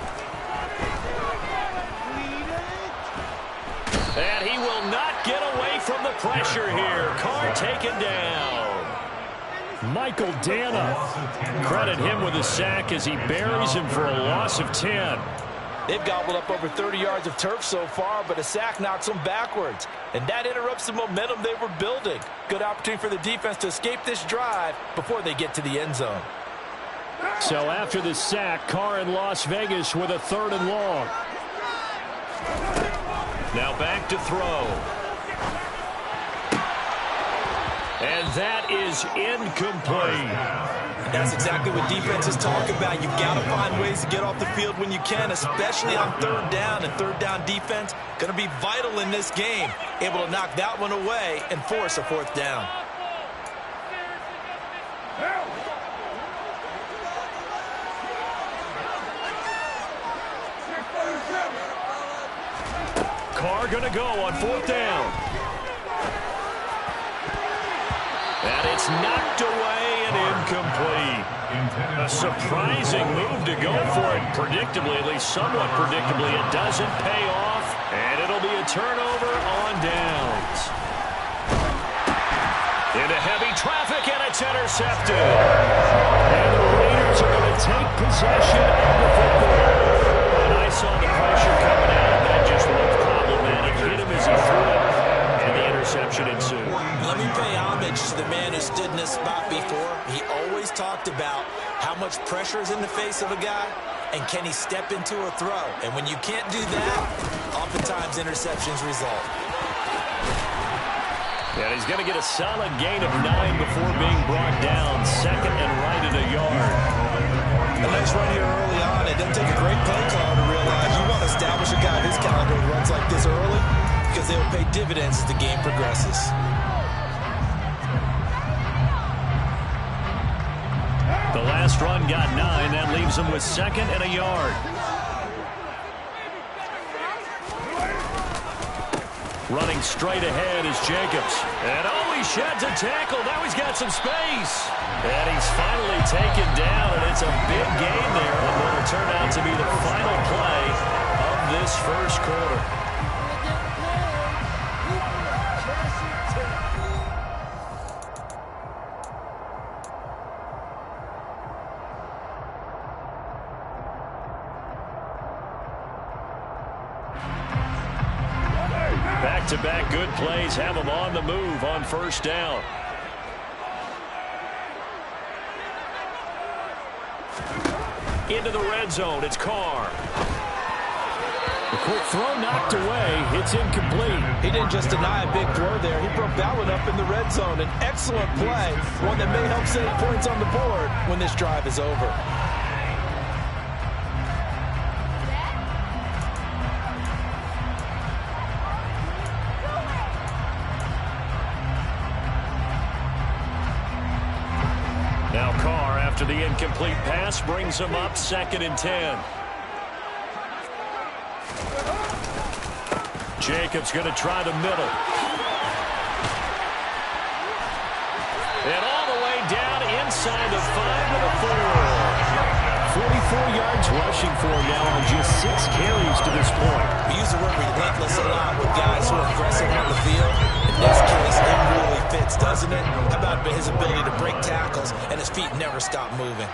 And he will not get away from the pressure here. Carr taken down. Michael Dana. Credit him with a sack as he buries him for a loss of 10. They've gobbled up over 30 yards of turf so far, but a sack knocks them backwards. And that interrupts the momentum they were building. Good opportunity for the defense to escape this drive before they get to the end zone. So after the sack, Carr in Las Vegas with a 3rd and long. Now back to throw. And that is incomplete. That's exactly what defenses talk about. You've got to find ways to get off the field when you can, especially on 3rd down. And 3rd down defense going to be vital in this game. Able to knock that one away and force a 4th down. Carr going to go on 4th down. And it's knocked away and incomplete. A surprising move to go for it. Predictably, at least somewhat predictably, it doesn't pay off. And it'll be a turnover on downs. Into heavy traffic, and it's intercepted. And the Raiders are going to take possession of the football. And I saw the pressure coming out, and that just looked problematic. Hit him as he threw it, and the interception ensued. Let me pay homage to the man who stood in this spot before. He always talked about how much pressure is in the face of a guy, and can he step into a throw. And when you can't do that, oftentimes interceptions result. And he's going to get a solid gain of 9 before being brought down. 2nd and right at a yard. A nice run here early on. It doesn't take a great play caller to realize you want to establish a guy of his caliber who runs like this early because they will pay dividends as the game progresses. The last run got 9. That leaves him with 2nd and a yard. Running straight ahead is Jacobs. And he sheds a tackle. Now he's got some space. And he's finally taken down, and it's a big gain there on what will turn out to be the final play of this first quarter. Back-to-back good plays have them on the move on first down. Into the red zone, it's Carr. The quick throw knocked away. It's incomplete. He didn't just deny a big throw there. He broke that one up in the red zone. An excellent play, one that may help save points on the board when this drive is over. Now Carr, after the incomplete pass, brings him up 2nd and 10. Jacobs going to try the middle. And all the way down inside the 5 to the 4. 44 yards rushing for him now on just 6 carries to this point. We use the word relentless a lot with guys who are aggressive on the field. In this case, it really fits, doesn't it? How about his ability to break tackles and his feet never stop moving?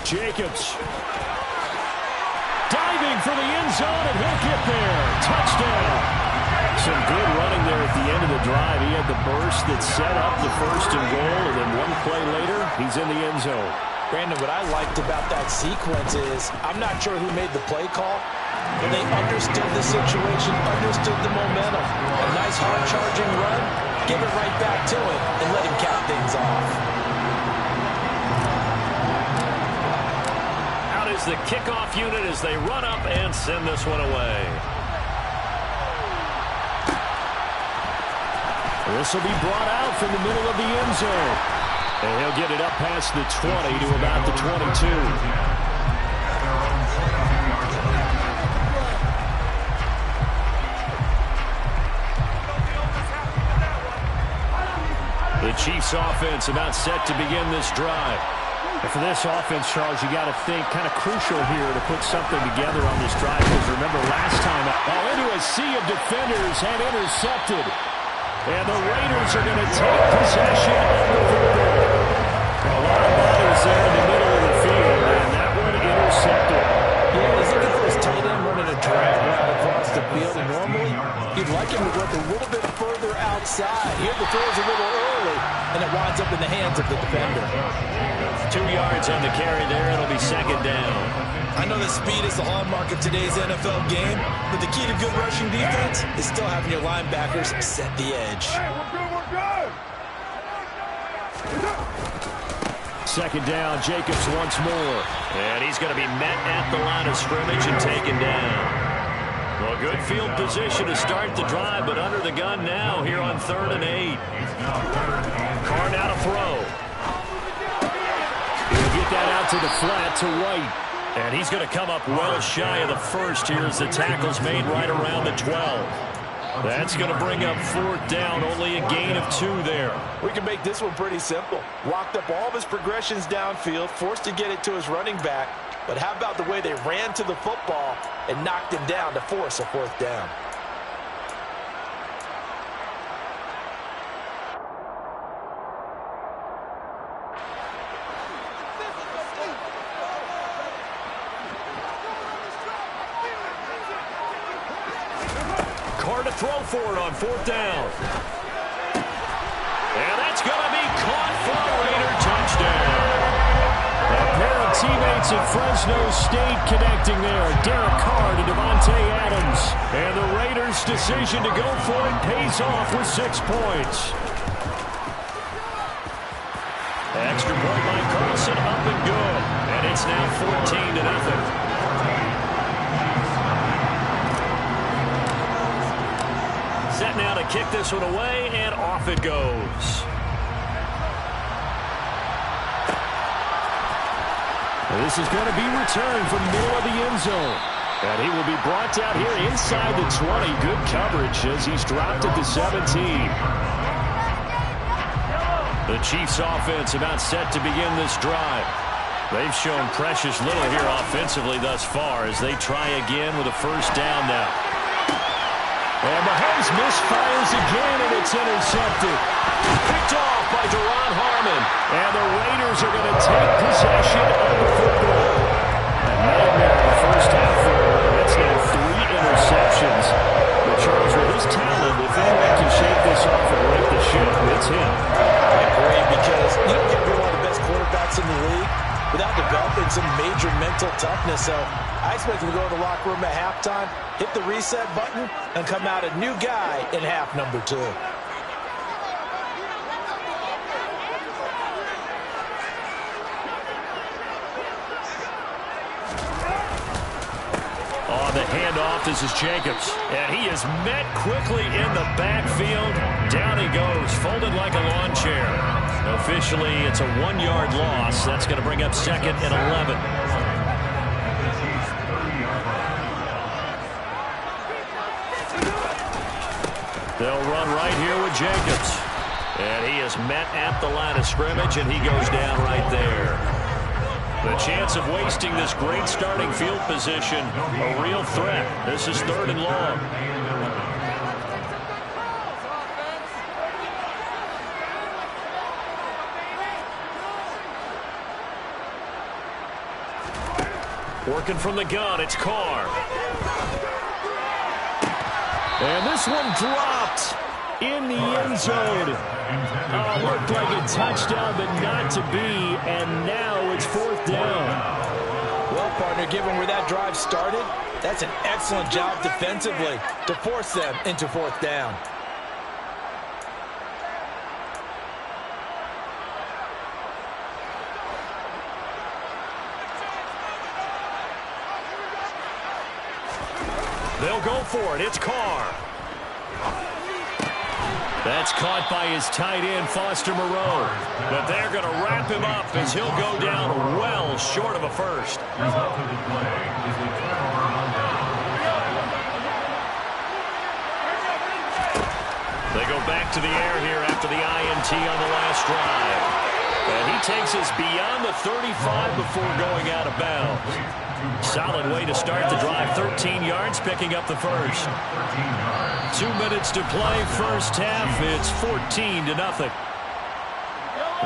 Jacobs diving for the end zone, and he'll get there. Touchdown. Some good running there at the end of the drive. He had the burst that set up the 1st and goal, and then one play later, he's in the end zone. Brandon, what I liked about that sequence is I'm not sure who made the play call, but they understood the situation, understood the momentum. A nice hard-charging run, give it right back to him, and let him cap things off. Is the kickoff unit as they run up and send this one away. This will be brought out from the middle of the end zone. And he'll get it up past the 20 to about the 22. The Chiefs offense about set to begin this drive. And for this offense, Charles, you got to think kind of crucial here to put something together on this drive. Because remember last time, into a sea of defenders and intercepted. And the Raiders are going to take possession of the football. A lot of bodies there in the middle of the field, and that one intercepted. Yeah, he's looking for his tight end running a drag route across the field. And normally, you'd like him to work a little bit further outside. Here, the throw is a little early, and it winds up in the hands of the defender. 2 yards on the carry there. It'll be 2nd down. I know that speed is the hallmark of today's NFL game, but the key to good rushing defense is still having your linebackers set the edge. Hey, we're good. 2nd down, Jacobs once more. And he's going to be met at the line of scrimmage and taken down. Well, good field position to start the drive, but under the gun now here on 3rd and 8. Carr now to throw. He'll get that out to the flat to White. And he's going to come up well shy of the 1st here as the tackle's made right around the 12. That's going to bring up 4th down, only a gain of 2 there. We can make this one pretty simple. Walked up all of his progressions downfield, forced to get it to his running back. But how about the way they ran to the football and knocked him down to force a 4th down? Carr to throw for it on 4th down. And that's going to be caught for a Raider touchdown. A pair of teammates at Fresno State connecting there. Derek Carr to Devontae Adams. And the Raiders' decision to go for it pays off with 6 points. Extra point by Carlson, up and good. And it's now 14-0. Set now to kick this one away, and off it goes. This is going to be returned from the middle of the end zone. And he will be brought down here inside the 20. Good coverage as he's dropped at the 17. The Chiefs offense about set to begin this drive. They've shown precious little here offensively thus far as they try again with a 1st down now. And Mahomes misfires again, and it's intercepted. Picked off by Duron Harmon. And the Raiders are going to take possession of the football. A nightmare in the first half for him. That's now 3 interceptions. But Charles, with his talent, if anyone can shake this off and right the ship, it's him. I agree, because you don't get everyone quarterbacks in the league without developing some major mental toughness. So I expect him to go to the locker room at halftime, hit the reset button, and come out a new guy in half number 2. On the handoff, this is Jacobs. And he is met quickly in the backfield. Down he goes, folded like a lawn chair. Officially, it's a 1-yard loss. That's going to bring up 2nd and 11. They'll run right here with Jacobs. And he is met at the line of scrimmage, and he goes down right there. The chance of wasting this great starting field position, a real threat. This is 3rd and long. Working from the gun, it's Carr. And this one dropped in the end zone. Looked like a touchdown, but not to be. And now it's 4th down. Well, partner, given where that drive started, that's an excellent job defensively to force them into 4th down. They'll go for it. It's Carr. That's caught by his tight end, Foster Moreau. But they're going to wrap him up as he'll go down well short of a first. They go back to the air here after the INT on the last drive. And he takes us beyond the 35 before going out of bounds. Solid way to start the drive. 13 yards, picking up the first. 2 minutes to play, first half. It's 14-0.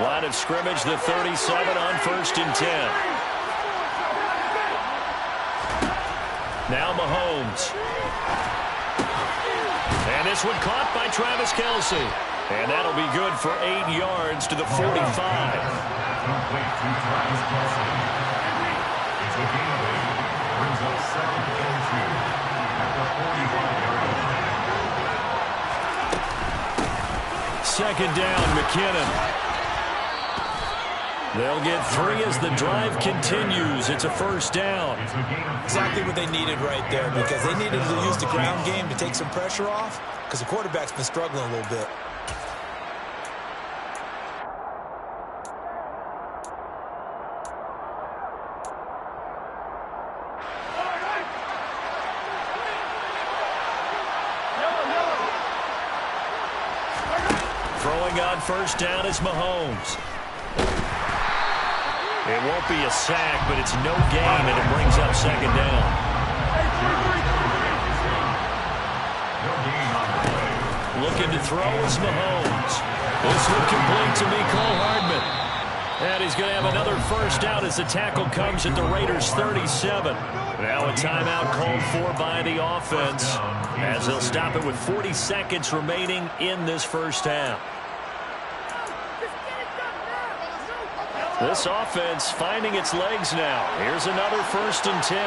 Line of scrimmage, the 37 on 1st and 10. Now Mahomes. And this one caught by Travis Kelce. And that'll be good for 8 yards to the 45. Complete to Travis Kelce. It's a gain of 8. Brings up 2nd and 2 at the 45-yard line. 2nd down, McKinnon. They'll get 3 as the drive continues. It's a 1st down. Exactly what they needed right there, because they needed to use the ground game to take some pressure off, because the quarterback's been struggling a little bit. Throwing on 1st down is Mahomes. It won't be a sack, but it's no gain, and it brings up 2nd down. Looking to throw is Mahomes. This one complete to Mecole Hardman. And he's going to have another 1st down as the tackle comes at the Raiders' 37. Now a timeout called for by the offense, as they'll stop it with 40 seconds remaining in this 1st half. This offense finding its legs now. Here's another 1st and 10.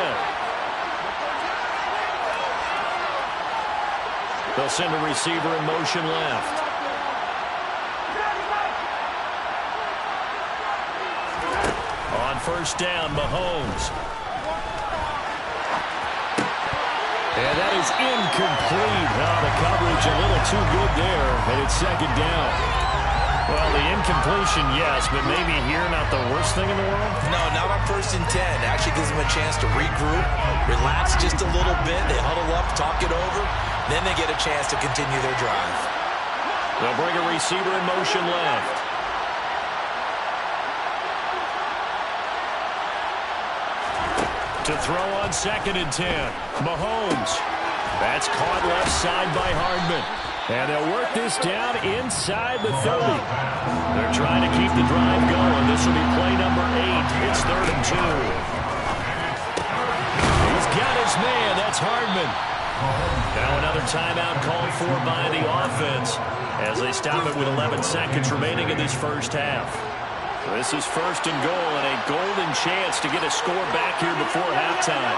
They'll send a receiver in motion left. On 1st down, Mahomes. And that is incomplete. The coverage a little too good there, and it's 2nd down. Well, the incompletion, yes, but maybe here not the worst thing in the world? No, not on 1st and 10. Actually gives them a chance to regroup, relax just a little bit. They huddle up, talk it over. Then they get a chance to continue their drive. They'll bring a receiver in motion left. To throw on 2nd and 10. Mahomes. That's caught left side by Hardman. And they'll work this down inside the 30. They're trying to keep the drive going. This will be play number 8. It's 3rd and 2. He's got his man. That's Hardman. Now another timeout called for by the offense as they stop it with 11 seconds remaining in this 1st half. This is first and goal, and a golden chance to get a score back here before halftime.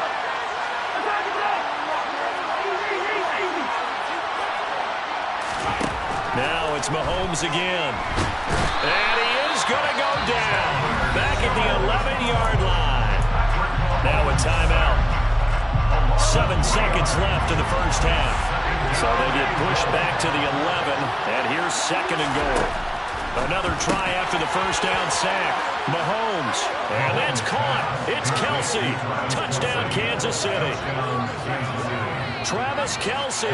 Now it's Mahomes again. And he is going to go down. Back at the 11-yard line. Now a timeout. 7 seconds left in the first half. So they get pushed back to the 11, and here's second and goal. Another try after the first down sack. Mahomes, and that's caught. It's Kelce. Touchdown, Kansas City. Travis Kelce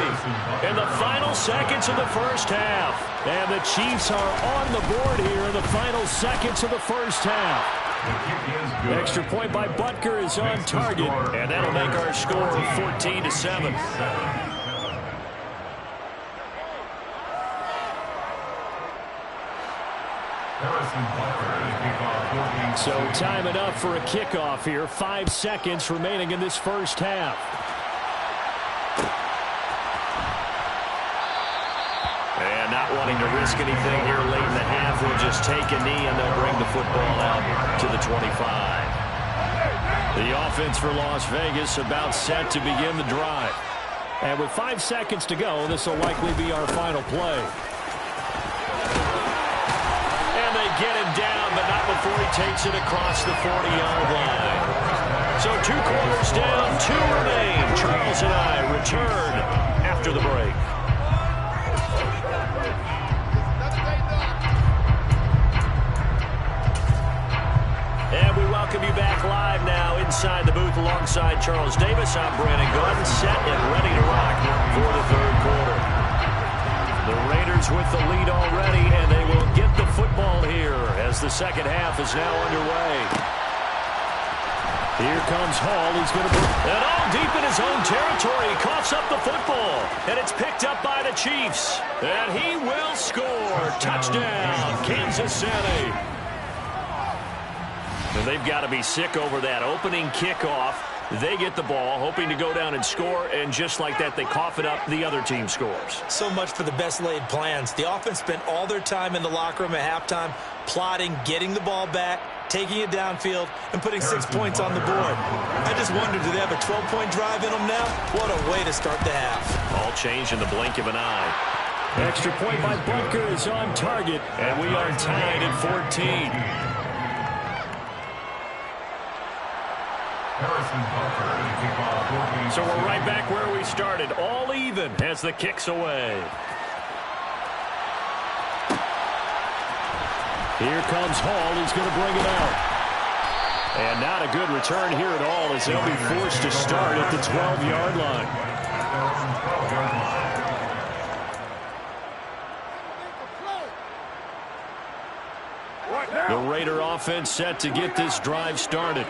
in the final seconds of the first half. And the Chiefs are on the board here in the final seconds of the first half. Extra point by Butker is on target, and that'll make our score 14-7. So time enough for a kickoff here. 5 seconds remaining in this first half. And not wanting to risk anything here late in the half, we'll just take a knee and they'll bring the football out to the 25. The offense for Las Vegas about set to begin the drive. And with 5 seconds to go, this will likely be our final play. Get him down, but not before he takes it across the 40-yard line. So 2 quarters down, 2 remain. Charles and I return after the break. And we welcome you back live now inside the booth alongside Charles Davis. I'm Brandon Gordon, set and ready to rock for the third quarter. The Raiders with the lead already, and they will get the football here as the second half is now underway. Here comes Hall. He's going to put it all deep in his own territory. He coughs up the football, and it's picked up by the Chiefs. And he will score. Touchdown, Kansas City. And they've got to be sick over that opening kickoff. They get the ball, hoping to go down and score, and just like that, they cough it up, the other team scores. So much for the best laid plans. The offense spent all their time in the locker room at halftime, plotting, getting the ball back, taking it downfield, and putting 6 points on the board. I just wonder, do they have a 12-point drive in them now? What a way to start the half. All change in the blink of an eye. Extra point by Butker is on target, and we are tied at 14. So we're right back where we started, all even as the kick's away. Here comes Hall. He's going to bring it out. And not a good return here at all as they'll be forced to start at the 12-yard line. The Raider offense set to get this drive started.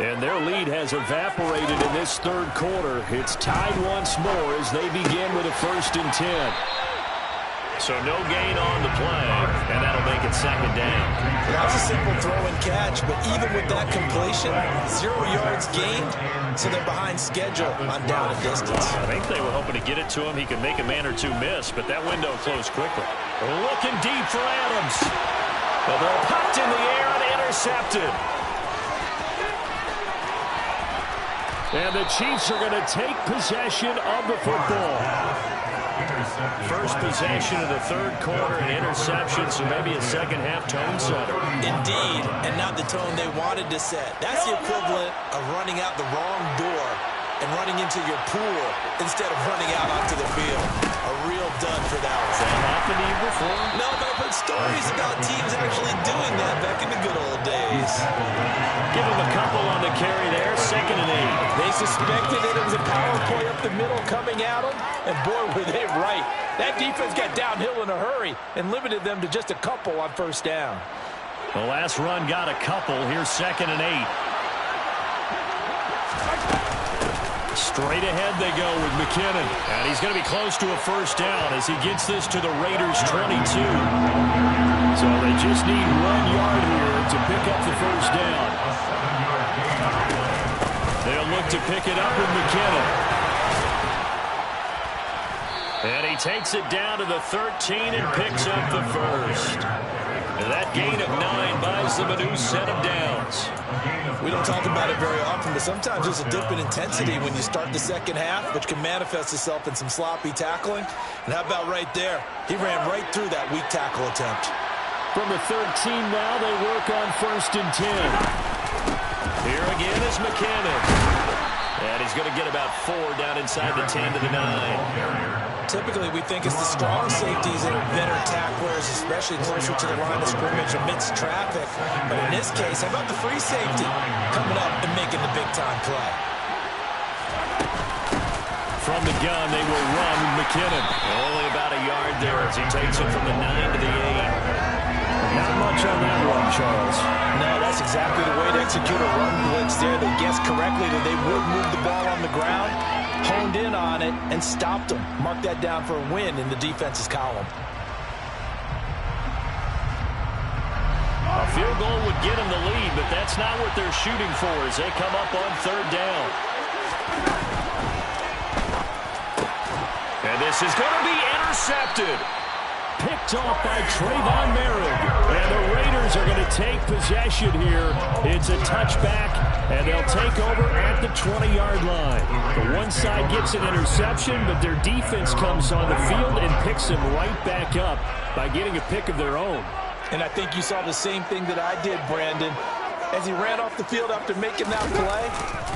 And their lead has evaporated in this third quarter. It's tied once more as they begin with a 1st and 10. So no gain on the play, and that'll make it second down. That's a simple throw and catch, but even with that completion, 0 yards gained, so they're behind schedule on down and distance. I think they were hoping to get it to him. He could make a man or two miss, but that window closed quickly. Looking deep for Adams. But they're popped in the air and intercepted. And the Chiefs are going to take possession of the football. First possession of the third quarter, an interception, so maybe a second-half tone setter. Indeed, and not the tone they wanted to set. That's the equivalent of running out the wrong door and running into your pool instead of running out onto the field. A real dud for that one. Has that happened to you before? No, but I've heard stories about teams actually doing that back in the good old days. Give him a couple on the carry there, 2nd and 8. They suspected that it was a power play up the middle coming at them, and boy, were they right. That defense got downhill in a hurry and limited them to just a couple on 1st down. The last run got a couple. Here's 2nd and 8. Straight ahead they go with McKinnon. And he's going to be close to a 1st down as he gets this to the Raiders' 22. So they just need 1 yard here to pick up the 1st down. They'll look to pick it up with McKinnon. And he takes it down to the 13 and picks up the first. And that gain of 9 buys them a new set of downs. We don't talk about it very often, but sometimes there's a dip in intensity when you start the second half, which can manifest itself in some sloppy tackling. And how about right there? He ran right through that weak tackle attempt. From the 13 now, they work on 1st and 10. Here again is McKinnon. And he's going to get about 4 down inside the 10 to the 9. Typically, we think it's the strong safeties that are better tacklers, especially closer to the line of scrimmage amidst traffic. But in this case, how about the free safety coming up and making the big-time play? From the gun, they will run McKinnon. Only about a yard there as he takes it from the 9 to the 8. Not much on that one, Charles. No, that's exactly the way to execute a run blitz there. They guessed correctly that they would move the ball on the ground, honed in on it, and stopped them. Mark that down for a win in the defense's column. A field goal would get them the lead, but that's not what they're shooting for as they come up on 3rd down. And this is going to be intercepted. Picked off by Trayvon Merrick. And the Raiders are going to take possession here. It's a touchback, and they'll take over at the 20-yard line. The one side gets an interception, but their defense comes on the field and picks them right back up by getting a pick of their own. And I think you saw the same thing that I did, Brandon. As he ran off the field after making that play,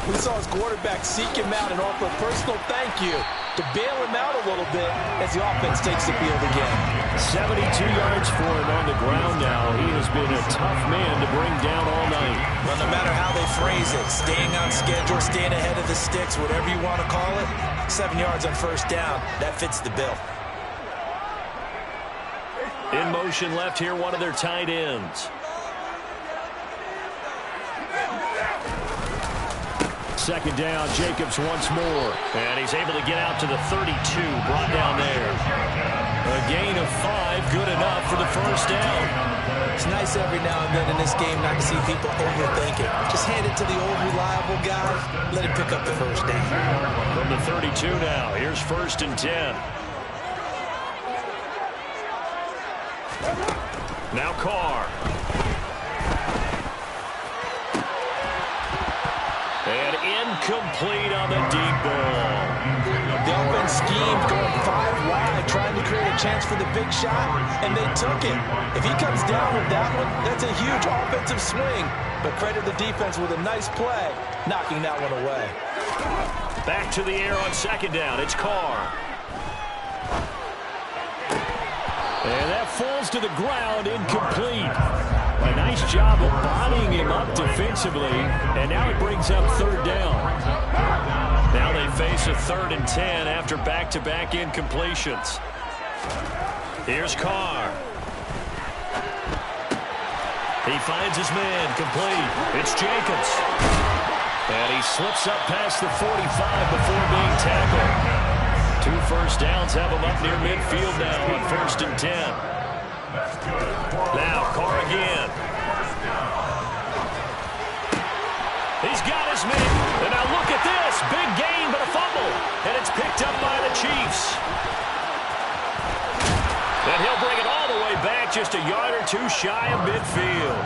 we saw his quarterback seek him out and offer a personal thank you to bail him out a little bit as the offense takes the field again. 72 yards for him on the ground now. He has been a tough man to bring down all night. Well, no matter how they phrase it, staying on schedule, staying ahead of the sticks, whatever you want to call it, 7 yards on 1st down, that fits the bill. In motion left here, one of their tight ends. Second down, Jacobs once more. And he's able to get out to the 32, brought down there. A gain of 5, good enough for the 1st down. It's nice every now and then in this game not to see people overthink it. Just hand it to the old reliable guy, let him pick up the 1st down. From the 32 now, here's 1st and 10. Now Carr. And incomplete on the deep ball. The offense schemed going 5 wide, trying to create a chance for the big shot, and they took it. If he comes down with that one, that's a huge offensive swing. But credit the defense with a nice play, knocking that one away. Back to the air on 2nd down. It's Carr. And that falls to the ground, incomplete. A nice job of bodying him up defensively, and now it brings up 3rd down. Now they face a 3rd and 10 after back-to-back incompletions. Here's Carr. He finds his man, complete. It's Jacobs. And he slips up past the 45 before being tackled. 2 1st downs have him up near midfield now on 1st and 10. Now Carr again. He's got his man. And now look at this. Big gain, but a fumble. And it's picked up by the Chiefs. And he'll bring it all the way back just a yard or 2 shy of midfield.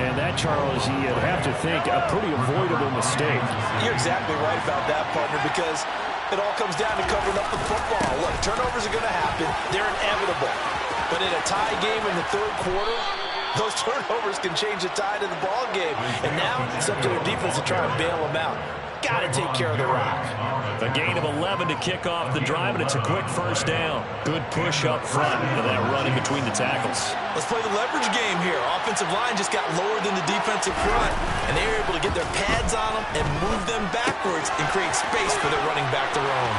And that, Charles, you'd have to think a pretty avoidable mistake. You're exactly right about that, partner, because it all comes down to covering up the football. Look, turnovers are going to happen. They're inevitable. But in a tie game in the 3rd quarter, those turnovers can change the tide of the ball game. And now it's up to their defense to try and bail them out. Got to take care of the rock. A gain of 11 to kick off the drive, and it's a quick 1st down. Good push up front and that run in between the tackles. Let's play the leverage game here. Offensive line just got lower than the defensive front, and they were able to get their pads on them and move them backwards and create space for their running back to roam.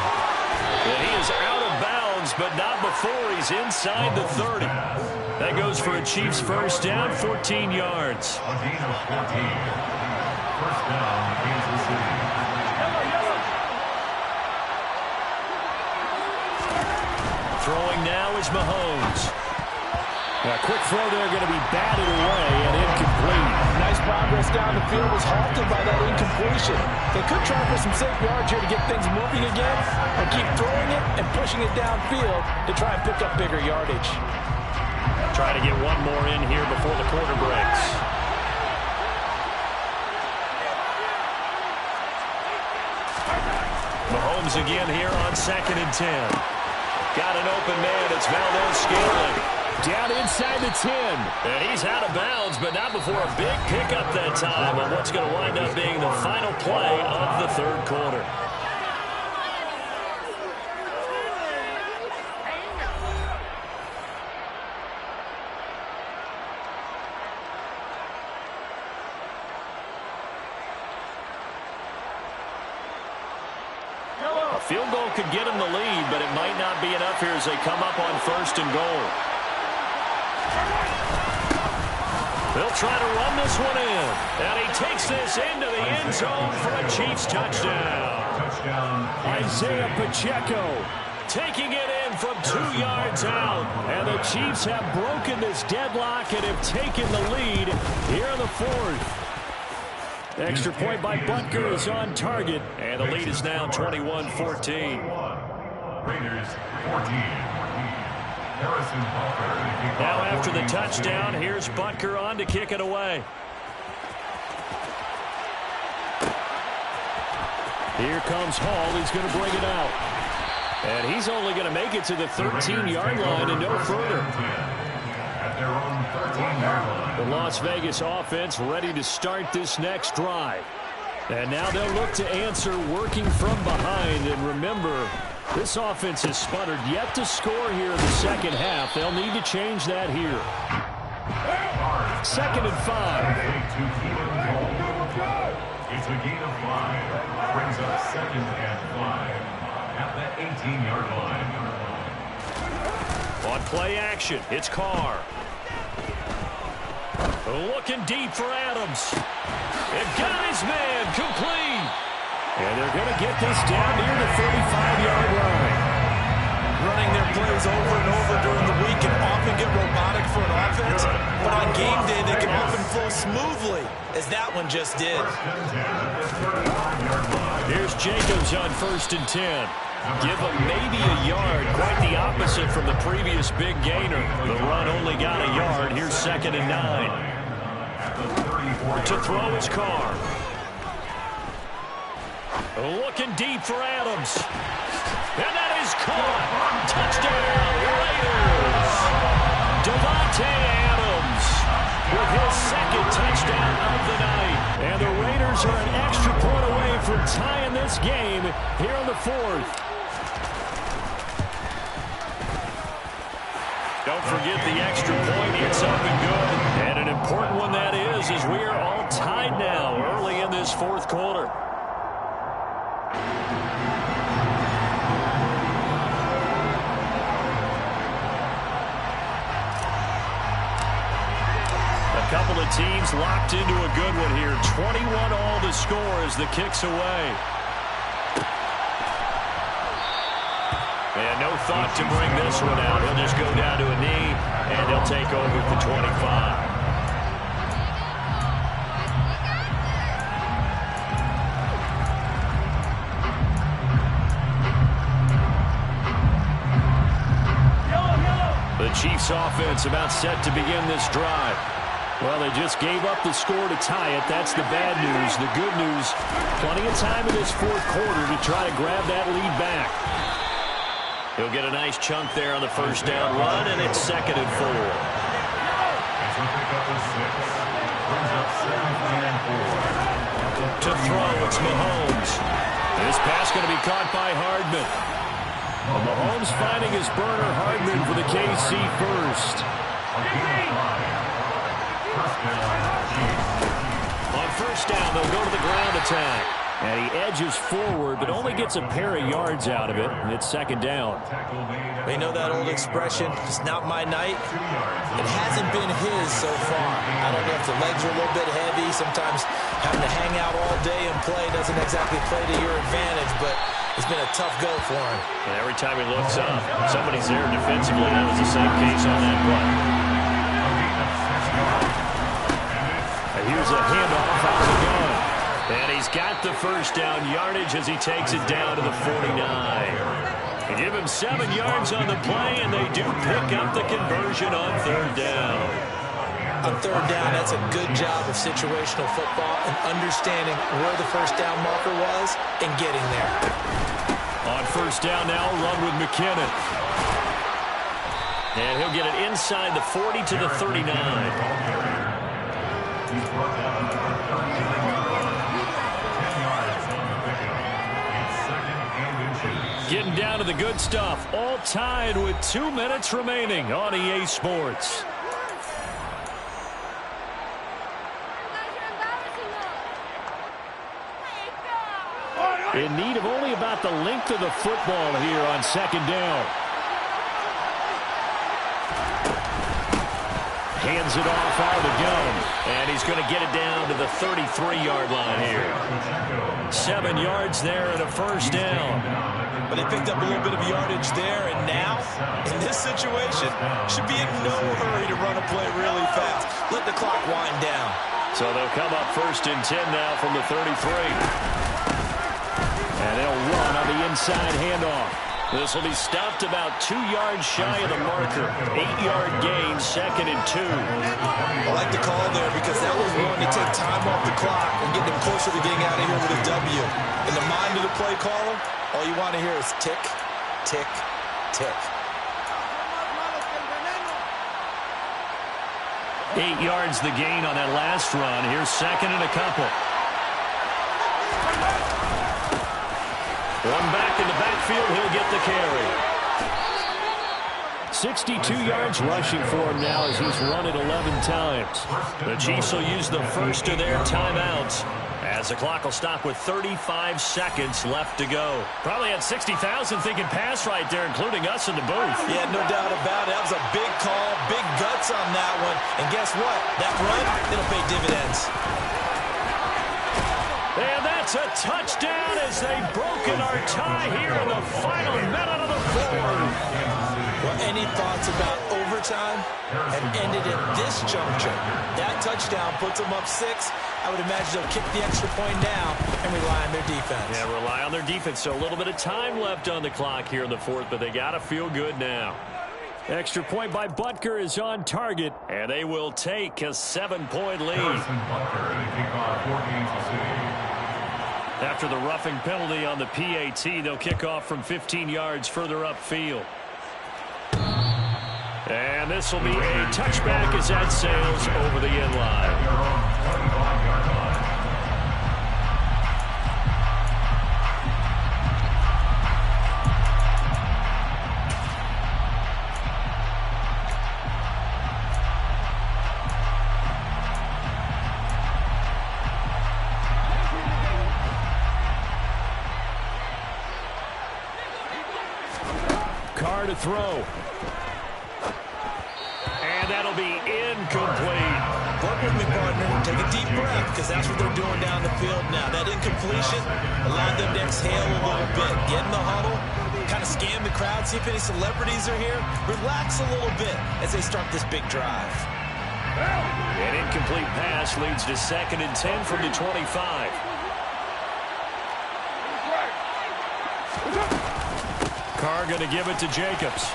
And he is out of bounds, but not before he's inside the 30. That goes for a Chiefs 1st down, 14 yards. A gain of 14. 1st down, Kansas City. Throwing now is Mahomes. A quick throw there, going to be batted away and incomplete. Nice progress down the field was halted by that incompletion. They could try for some safe yards here to get things moving again, or keep throwing it and pushing it downfield to try and pick up bigger yardage. Try to get one more in here before the quarter breaks. Mahomes again here on 2nd and 10. Got an open man. It's Valdes-Scantling. Down inside the 10. And he's out of bounds, but not before a big pickup that time on what's going to wind up being the final play of the third quarter. A field goal could get him the lead, but it might not be enough here as they come up on 1st and goal. They'll try to run this one in. And he takes this into the end zone for a Chiefs touchdown. Isaiah Pacheco taking it in from 2 yards out. And the Chiefs have broken this deadlock and have taken the lead here in the 4th. Extra point by Butker is on target. And the lead is now 21-14. Raiders 14. Now after the touchdown, here's Butker on to kick it away. Here comes Hall. He's going to bring it out. And he's only going to make it to the 13-yard line and no further. At their own 13-yard line. The Las Vegas offense ready to start this next drive. And now they'll look to answer working from behind. And remember, this offense has sputtered yet to score here in the second half. They'll need to change that here. 2nd and 5. It's a gain of 5. Brings up 2nd and 5 at the 18-yard line. On play action, it's Carr. Looking deep for Adams. It got his man complete. And they're going to get this down near the 35-yard line. Running their plays over and over during the week can often get robotic for an offense, but on game day they can often flow smoothly, as that one just did. Here's Jacobs on 1st and 10. Give him maybe a yard, quite the opposite from the previous big gainer. The run only got a yard. Here's 2nd and 9. To throw his Carr. Looking deep for Adams. And that is caught. Touchdown, Raiders. Davante Adams with his 2nd touchdown of the night. And the Raiders are an extra point away from tying this game here in the 4th. Don't forget the extra point. It's up and good. And an important one that is, as we are all tied now early in this 4th quarter. A couple of teams locked into a good one here. 21 all to score as the kick's away. And no thought to bring this one out. He'll just go down to a knee, and he'll take over at the 25. The Chiefs offense about set to begin this drive. Well, they just gave up the score to tie it. That's the bad news. The good news, plenty of time in this 4th quarter to try to grab that lead back. He'll get a nice chunk there on the 1st down run, and it's 2nd and 4. To throw, it's Mahomes. This pass going to be caught by Hardman. Mahomes finding his burner, Hardman for the KC first. On 1st down, they'll go to the ground attack. And he edges forward, but only gets a pair of yards out of it, and it's 2nd down. They know that old expression, it's not my night. It hasn't been his so far. I don't know if the legs are a little bit heavy. Sometimes having to hang out all day and play doesn't exactly play to your advantage, but it's been a tough go for him. And every time he looks up, somebody's there defensively. That was the same case on that play. Here's Here's a handoff out of the gun. And he's got the first down yardage as he takes it down to the 49. They give him 7 yards on the play, and they do pick up the conversion on 3rd down. On 3rd down, that's a good job of situational football and understanding where the first down marker was and getting there. On 1st down now, run with McKinnon. And he'll get it inside the 40 to the 39. Getting down to the good stuff. All tied with 2 minutes remaining on EA Sports. In need of only about the length of the football here on 2nd down. Hands it off out of the gun. And he's going to get it down to the 33-yard line here. 7 yards there and a 1st down. But they picked up a little bit of yardage there, and now, in this situation, should be in no hurry to run a play really fast. Let the clock wind down. So they'll come up 1st and 10 now from the 33. And they'll run on the inside handoff. This will be stopped about 2 yards shy of the marker. 8-yard gain, 2nd and 2. I like the call there because that was one to take time off the clock and get them closer to getting out of here with a W. In the mind of the play caller, all you want to hear is tick, tick, tick. 8 yards the gain on that last run. Here's 2nd and a couple. One back in the backfield. He'll get the carry. 62 yards rushing for him now as he's run it 11 times. The Chiefs will use the first of their timeouts as the clock will stop with 35 seconds left to go. Probably had 60,000 thinking pass right there, including us in the booth. Yeah, no doubt about it. That was a big call, big guts on that one. And guess what? That run, it'll pay dividends. And that's a touchdown as they've broken our tie here in the final minute of the 4th. Well, any thoughts about overtime have ended at this juncture. That touchdown puts them up 6. I would imagine they'll kick the extra point now and rely on their defense. Yeah, rely on their defense. So a little bit of time left on the clock here in the 4th, but they got to feel good now. Extra point by Butker is on target, and they will take a 7-point lead. After the roughing penalty on the PAT, they'll kick off from 15 yards further upfield. And this will be a touchback as that sails over the end line. Carr to throw. And that'll be incomplete. Work with me, partner. Take a deep breath because that's what they're doing down the field now. That incompletion allowed them to exhale a little bit. Get in the huddle, kind of scan the crowd, see if any celebrities are here. Relax a little bit as they start this big drive. An incomplete pass leads to 2nd and 10 from the 25. Carr going to give it to Jacobs.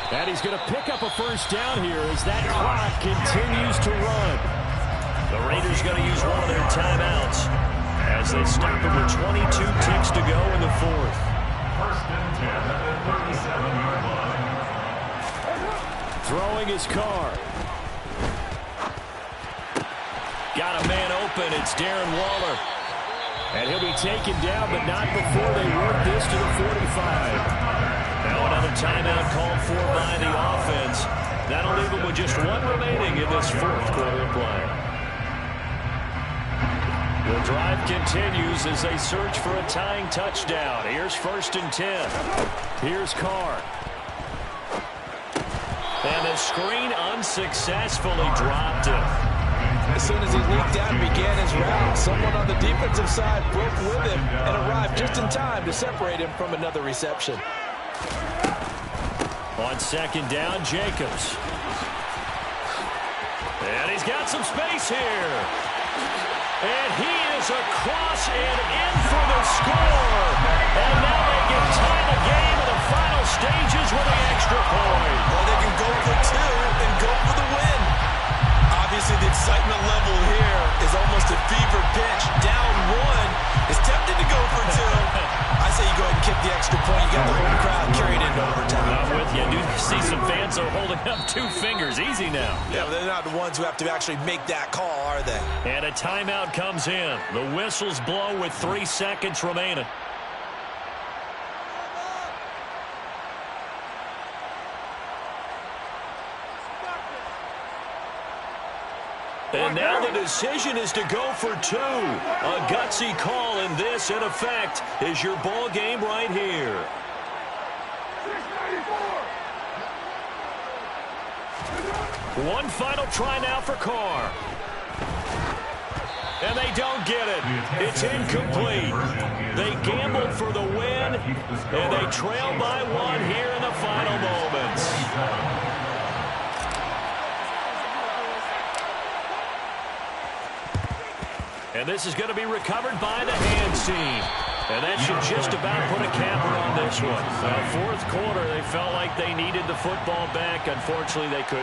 And he's going to pick up a first down here as that clock continues to run. The Raiders going to use one of their timeouts as they stop it with 22 ticks to go in the 4th. 1st and 10 at the 37-yard line. Throwing his Carr. Got a man open. It's Darren Waller. And he'll be taken down, but not before they work this to the 45. Now another timeout called for by the offense. That'll leave them with just one remaining in this 4th quarter of play. The drive continues as they search for a tying touchdown. Here's 1st and 10. Here's Carr. And the screen unsuccessfully dropped him. As soon as he leaked out and began his route, someone on the defensive side broke with him and arrived just in time to separate him from another reception. On 2nd down, Jacobs. And he's got some space here. And he is across and in for the score. And now they can tie the game in the final stages with an extra point. Or they can go for two and go for the win. Obviously, the excitement level here is almost a fever pitch. Down one, is tempted to go for two. I say you go ahead and kick the extra point. You got the home crowd carried into overtime. I'm with you. I do see some fans are holding up 2 fingers. Easy now. Yeah, but they're not the ones who have to actually make that call, are they? And a timeout comes in. The whistles blow with 3 seconds remaining. And now the decision is to go for 2. A gutsy call, and this, in effect, is your ball game right here. One final try now for Carr. And they don't get it. It's incomplete. They gambled for the win, and they trail by 1 here in the final moments. And this is going to be recovered by the hands team. And that should just about put a capper on this one. Fourth quarter, they felt like they needed the football back. Unfortunately, they couldn't.